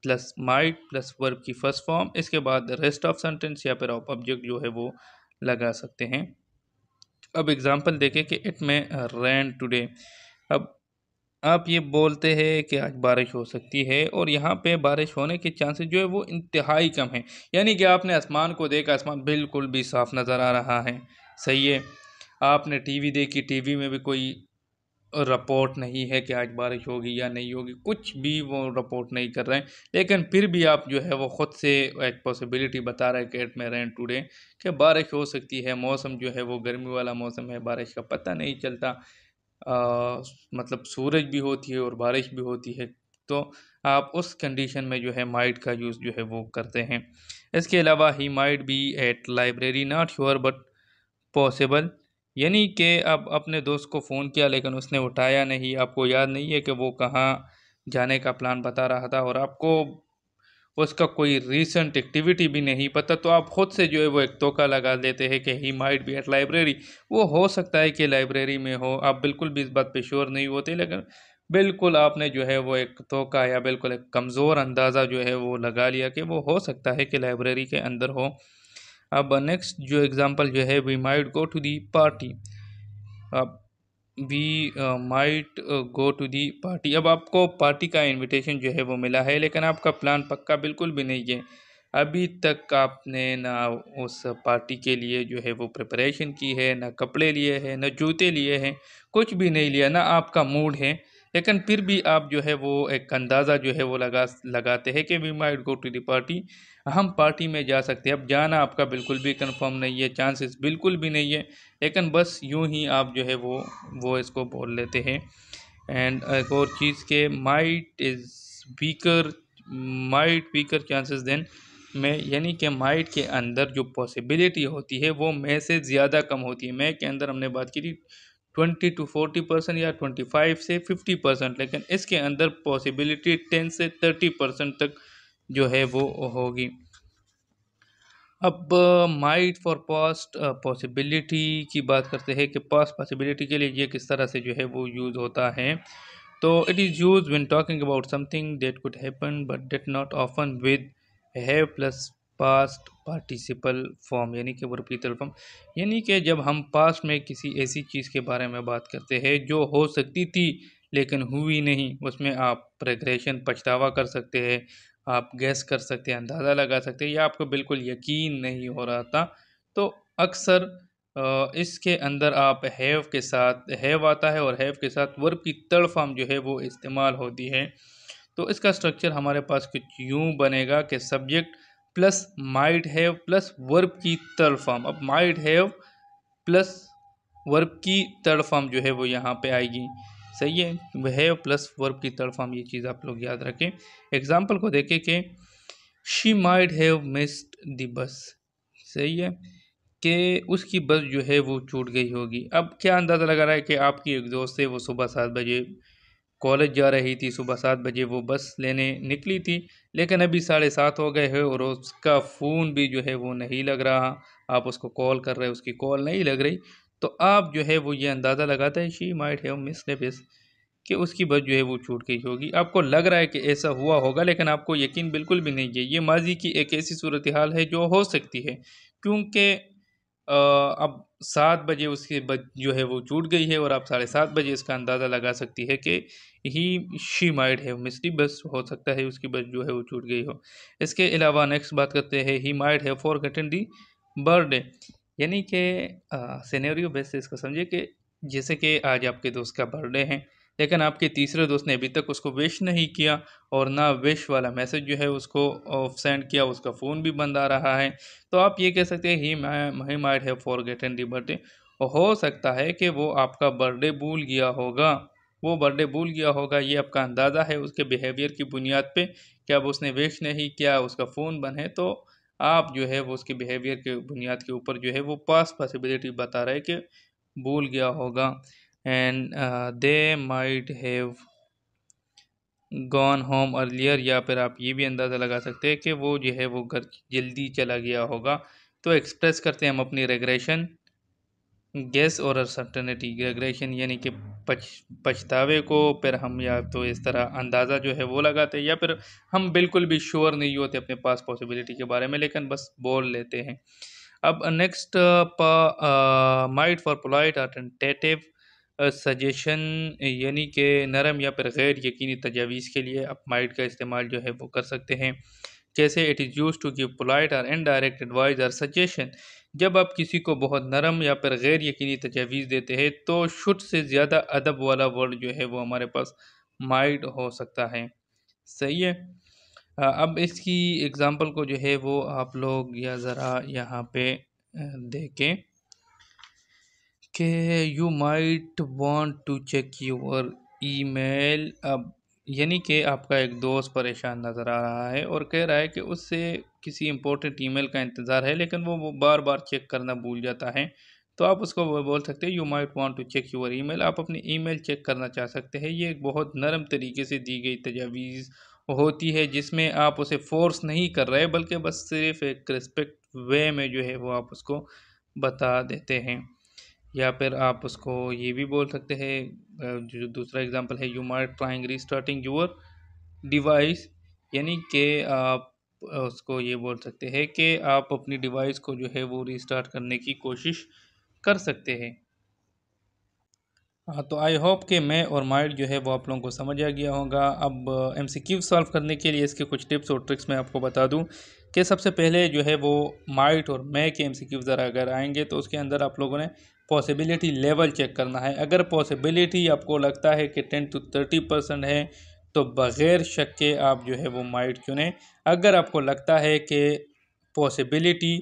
plus might plus verb की फर्स्ट फॉर्म, इसके बाद रेस्ट ऑफ सेंटेंस या फिर आप ऑब्जेक्ट जो है वो लगा सकते हैं। अब एग्जांपल देखें कि इट में रेन टुडे। अब आप ये बोलते हैं कि आज बारिश हो सकती है, और यहाँ पे बारिश होने के चांसेस जो है वो इंतहाई कम है। यानी कि आपने आसमान को देखा, आसमान बिल्कुल भी साफ नज़र आ रहा है, सही है। आपने टीवी देखी, टीवी में भी कोई रिपोर्ट नहीं है कि आज बारिश होगी या नहीं होगी, कुछ भी वो रिपोर्ट नहीं कर रहे हैं, लेकिन फिर भी आप जो है वो ख़ुद से एक पॉसिबिलिटी बता रहे हैं कि इट में रेन टुडे, कि बारिश हो सकती है। मौसम जो है वो गर्मी वाला मौसम है, बारिश का पता नहीं चलता। मतलब सूरज भी होती है और बारिश भी होती है, तो आप उस कंडीशन में जो है माइट का यूज़ जो है वो करते हैं। इसके अलावा he might be at library, not sure but possible, यानी कि आप अपने दोस्त को फ़ोन किया लेकिन उसने उठाया नहीं, आपको याद नहीं है कि वो कहाँ जाने का प्लान बता रहा था, और आपको उसका कोई रीसेंट एक्टिविटी भी नहीं पता, तो आप खुद से जो है वो एक तोका लगा देते हैं कि he might be at library. वो हो सकता है कि लाइब्रेरी में हो, आप बिल्कुल भी इस बात पे श्योर नहीं होते, लेकिन बिल्कुल आपने जो है वो एक तोका या बिल्कुल एक कमज़ोर अंदाज़ा जो है वो लगा लिया कि वो हो सकता है कि लाइब्रेरी के अंदर हो। अब नेक्स्ट जो एग्ज़ाम्पल जो है, we might go to the party. अब we might go to the party. अब आपको पार्टी का इनविटेशन जो है वो मिला है, लेकिन आपका प्लान पक्का बिल्कुल भी नहीं है। अभी तक आपने ना उस पार्टी के लिए जो है वो प्रिपरेशन की है, ना कपड़े लिए हैं, ना जूते लिए हैं, कुछ भी नहीं लिया, ना आपका मूड है, लेकिन फिर भी आप जो है वो एक अंदाज़ा जो है वो लगाते हैं कि we might go to the party, हम पार्टी में जा सकते हैं। अब जाना आपका बिल्कुल भी कंफर्म नहीं है, चांसेस बिल्कुल भी नहीं है, लेकिन बस यूं ही आप जो है वो इसको बोल लेते हैं। एंड एक और चीज़ के might is weaker, might weaker chances than में, यानी कि माइट के अंदर जो पॉसिबिलिटी होती है वो में से ज़्यादा कम होती है। में के अंदर हमने बात की थी 20 to 40% या 25 से 50%, लेकिन इसके अंदर पॉसिबिलिटी 10 से 30% तक जो है वो होगी। अब माइट फॉर पास्ट पॉसिबिलिटी की बात करते हैं कि पास्ट पॉसिबिलिटी के लिए ये किस तरह से जो है वो यूज़ होता है। तो it is use when talking about something that could happen but that not often with have plus past participle form, यानी कि वर्ब की तरफ हम, यानी कि जब हम पास्ट में किसी ऐसी चीज़ के बारे में बात करते हैं जो हो सकती थी लेकिन हुई नहीं, उसमें आप प्रेग्रेशन पछतावा कर सकते हैं, आप गैस कर सकते हैं, अंदाज़ा लगा सकते हैं, या आपको बिल्कुल यकीन नहीं हो रहा था, तो अक्सर इसके अंदर आप हैव के साथ, हैव आता है और हैव के साथ वर्ब की थर्ड फॉर्म जो है वो इस्तेमाल होती है। तो इसका स्ट्रक्चर हमारे पास कुछ यूँ बनेगा कि subject plus might have plus verb की थर्ड फॉर्म। अब माइट हैव प्लस वर्ब की थर्ड फॉर्म जो है वो यहाँ पे आएगी, सही है। हैव प्लस वर्ब की थर्ड फॉर्म, ये चीज़ आप लोग याद रखें। एग्जाम्पल को देखें कि she might have missed the बस। सही है कि उसकी बस जो है वो छूट गई होगी। अब क्या अंदाज़ा लगा रहा है कि आपकी एक दोस्त है, वो सुबह 7 बजे कॉलेज जा रही थी, सुबह 7 बजे वो बस लेने निकली थी, लेकिन अभी 7:30 हो गए हैं और उसका फ़ोन भी जो है वो नहीं लग रहा। आप उसको कॉल कर रहे हैं, उसकी कॉल नहीं लग रही। तो आप जो है वो ये अंदाज़ा लगाते हैं she might have missed the बस कि उसकी बस जो है वो छूट गई होगी। आपको लग रहा है कि ऐसा हुआ होगा, लेकिन आपको यकीन बिल्कुल भी नहीं है। ये माज़ी की एक ऐसी सूरत हाल है जो हो सकती है, क्योंकि अब 7 बजे उसकी बस जो है वो छूट गई है और आप 7:30 बजे इसका अंदाज़ा लगा सकती है कि he she might have missed the bus, हो सकता है उसकी बस जो है वो छूट गई हो। इसके अलावा नेक्स्ट बात करते हैं, he might have forgotten the birthday. यानी कि सिनेरियो बेस इसको समझिए कि जैसे कि आज आपके दोस्त का बर्थडे है, लेकिन आपके तीसरे दोस्त ने अभी तक उसको विश नहीं किया और ना विश वाला मैसेज जो है उसको सेंड किया, उसका फ़ोन भी बंद आ रहा है। तो आप ये कह सकते हैं he might have forgotten the birthday. हो सकता है कि वो आपका बर्थडे भूल गया होगा, वो बर्थडे भूल गया होगा। ये आपका अंदाज़ा है उसके बिहेवियर की बुनियाद पे कि अब उसने विश नहीं किया, उसका फ़ोन बंद है, तो आप जो है वो उसके बिहेवियर के बुनियाद के ऊपर जो है वो पास्ट पॉसिबिलिटी बता रहे हैं कि भूल गया होगा। And they might have gone home earlier, या फिर आप ये भी अंदाज़ा लगा सकते हैं कि वो जो है वो घर जल्दी चला गया होगा। तो एक्सप्रेस करते हैं हम अपनी रेग्रेशन गेस और अनसर्टेनिटी। रेग्रेशन यानी कि पछतावे को, फिर हम या तो इस तरह अंदाज़ा जो है वो लगाते हैं, या फिर हम बिल्कुल भी श्योर नहीं होते अपने पास पॉसिबिलिटी के बारे में, लेकिन बस बोल लेते हैं। अब नेक्स्ट माइट फॉर पोलाइट और टेंटेटिव सजेशन, यानी कि नरम या फिर गैर यकीनी तजावीज़ के लिए आप माइट का इस्तेमाल जो है वो कर सकते हैं। कैसे? It is use to give polite और इनडायरेक्ट एडवाइस और सजेशन। जब आप किसी को बहुत नरम या फिर गैर यकीनी तजावीज़ देते हैं, तो शुड से ज़्यादा अदब वाला वर्ड जो है वो हमारे पास माइट हो सकता है। सही है। अब इसकी एग्ज़ाम्पल को जो है वो आप लोग या ज़रा यहाँ पे देखें कि you might want to check your email. अब यानी कि आपका एक दोस्त परेशान नज़र आ रहा है और कह रहा है कि उससे किसी इम्पोर्टेंट ईमेल का इंतज़ार है, लेकिन वो बार बार चेक करना भूल जाता है। तो आप उसको वो बोल सकते हैं, you might want to check your email. आप अपनी ईमेल चेक करना चाह सकते हैं। ये एक बहुत नरम तरीके से दी गई तजावीज़ होती है, जिसमें आप उसे फोर्स नहीं कर रहे, बल्कि बस सिर्फ एक रिस्पेक्ट वे में जो है वो आप उसको बता देते हैं। या फिर आप उसको ये भी बोल सकते हैं, जो दूसरा एग्जांपल है, you might trying restarting your device. यानी कि आप उसको ये बोल सकते हैं कि आप अपनी डिवाइस को जो है वो रीस्टार्ट करने की कोशिश कर सकते हैं। हाँ, तो आई होप कि मैं और माइट जो है वो आप लोगों को समझ आ गया होगा। अब एमसीक्यू सॉल्व करने के लिए इसके कुछ टिप्स और ट्रिक्स मैं आपको बता दूं कि सबसे पहले जो है वो माइट और मैं के एमसीक्यू ज़रा अगर आएंगे तो उसके अंदर आप लोगों ने पॉसिबिलिटी लेवल चेक करना है। अगर पॉसिबिलिटी आपको लगता है कि 10 to 30% है, तो बग़ैर शक के आप जो है वो माइट चुनें। अगर आपको लगता है कि पॉसिबिलिटी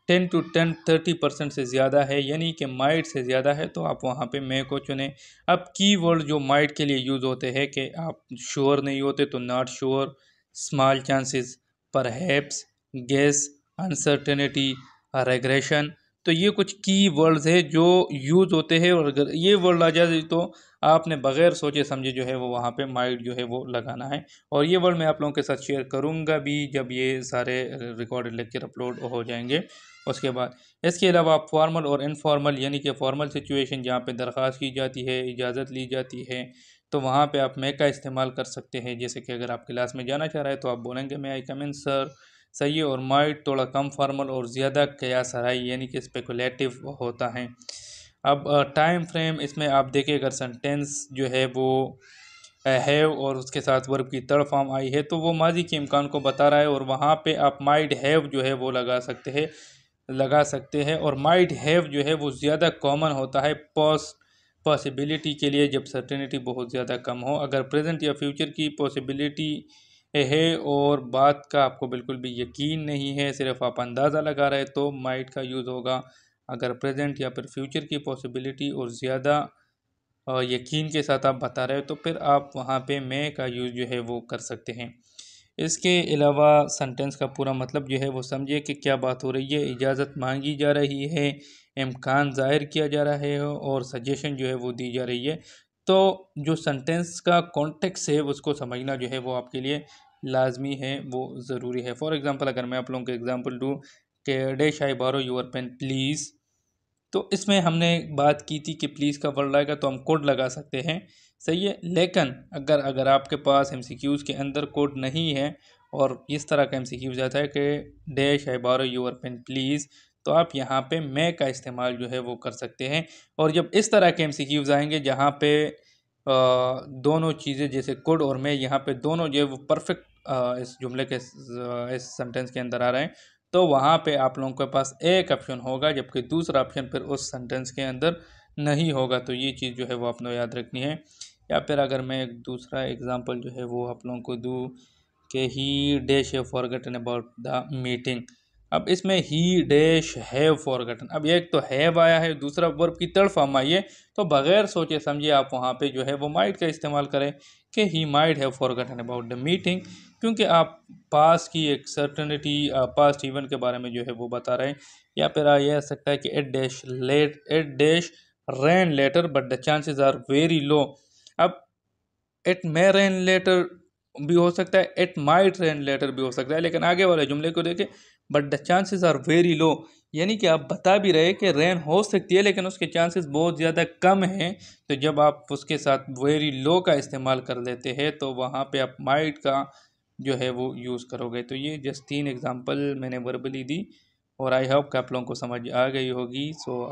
10 to 30% से ज़्यादा है, यानी कि माइट से ज़्यादा है, तो आप वहाँ पे मे को चुनें। अब कीवर्ड जो माइट के लिए यूज़ होते हैं कि आप श्योर नहीं होते तो not sure, small chances, perhaps, guess, uncertainty, regression. तो ये कुछ की वर्ड्स है जो यूज़ होते हैं, और अगर ये वर्ड आ जाए तो आपने बग़ैर सोचे समझे जो है वो वहाँ पे माइट जो है वो लगाना है। और ये वर्ड मैं आप लोगों के साथ शेयर करूँगा भी जब ये सारे रिकॉर्डेड लेक्चर अपलोड हो जाएंगे उसके बाद। इसके अलावा आप फॉर्मल और इनफॉर्मल, यानी कि फॉर्मल सिचुएशन जहाँ पे दरख्वास्त की जाती है, इजाज़त ली जाती है, तो वहाँ पे आप मैं का इस्तेमाल कर सकते हैं। जैसे कि अगर आप क्लास में जाना चाह रहे हैं तो आप बोलेंगे मे आई कम इन सर। सही है। और माइट थोड़ा कम फॉर्मल और ज़्यादा कयास आराई यानी कि स्पेकुलेटिव होता है। अब टाइम फ्रेम इसमें आप देखिए, अगर सेंटेंस जो है वो हैव और उसके साथ वर्ब की थर्ड फॉर्म आई है तो वो माजी के इम्कान को बता रहा है, और वहाँ पे आप माइट हैव जो है वो लगा सकते हैं। और माइट हैव जो है वो ज़्यादा कॉमन होता है पॉसिबिलिटी के लिए, जब सर्टेनिटी बहुत ज़्यादा कम हो। अगर प्रेजेंट या फ्यूचर की पॉसिबिलिटी है और बात का आपको बिल्कुल भी यकीन नहीं है, सिर्फ आप अंदाज़ा लगा रहे, तो माइट का यूज़ होगा। अगर प्रेजेंट या फिर फ्यूचर की पॉसिबिलिटी और ज़्यादा यकीन के साथ आप बता रहे हो, तो फिर आप वहाँ पे मे का यूज़ जो है वो कर सकते हैं। इसके अलावा सेंटेंस का पूरा मतलब जो है वो समझिए कि क्या बात हो रही है। इजाज़त मांगी जा रही है, इम्कान ज़ाहिर किया जा रहा है और सजेशन जो है वो दी जा रही है। तो जो सेंटेंस का कॉन्टेक्स्ट है उसको समझना जो है वो आपके लिए लाजमी है, वो ज़रूरी है। फॉर एग्ज़ाम्पल अगर मैं आप लोगों को एग्ज़ाम्पल दूँ कि dash I borrow your pen please, तो इसमें हमने बात की थी कि प्लीज़ का वर्ड आएगा तो हम कोड लगा सकते हैं, सही है। लेकिन अगर अगर आपके पास एमसीक्यूज़ के अंदर कोड नहीं है और इस तरह का एमसीक्यूज़ आता है कि dash I borrow your pen please, तो आप यहाँ पे मैं का इस्तेमाल जो है वो कर सकते हैं। और जब इस तरह के एमसीक्यूज़ आएंगे जहाँ पे दोनों चीज़ें जैसे कोड और मैं यहाँ पे दोनों जो है वो परफेक्ट इस जुमले के इस सेंटेंस के अंदर आ रहे हैं, तो वहाँ पे आप लोगों के पास एक ऑप्शन होगा जबकि दूसरा ऑप्शन फिर उस सेंटेंस के अंदर नहीं होगा। तो ये चीज़ जो है वो आपने याद रखनी है। या फिर अगर मैं एक दूसरा एग्जांपल जो है वो आप लोगों को दूँ कि ही dash have forgotten about the meeting. अब इसमें ही डैश हैव फॉरगॉटन, अब एक तो हैव आया है, दूसरा वर्ब की थर्ड फॉर्म आई है, तो बगैर सोचे समझे आप वहाँ पे जो है वो माइट का इस्तेमाल करें कि he might have forgotten about the meeting, क्योंकि आप पास की एक सर्टनिटी पास्ट इवेंट के बारे में जो है वो बता रहे हैं। या फिर यह सकता है कि it dash rain later but the chances are very low. अब इट मे रेन लेटर भी हो सकता है, इट माइट रेन लेटर भी हो सकता है, लेकिन आगे वाले जुमले को देखें, but the chances are very low, यानी कि आप बता भी रहे कि रेन हो सकती है लेकिन उसके चांसेस बहुत ज़्यादा कम हैं। तो जब आप उसके साथ वेरी लो का इस्तेमाल कर देते हैं तो वहाँ पे आप माइट का जो है वो यूज़ करोगे। तो ये जस्ट 3 एग्जांपल मैंने वर्बली दी और आई होप कि आप लोगों को समझ आ गई होगी। सो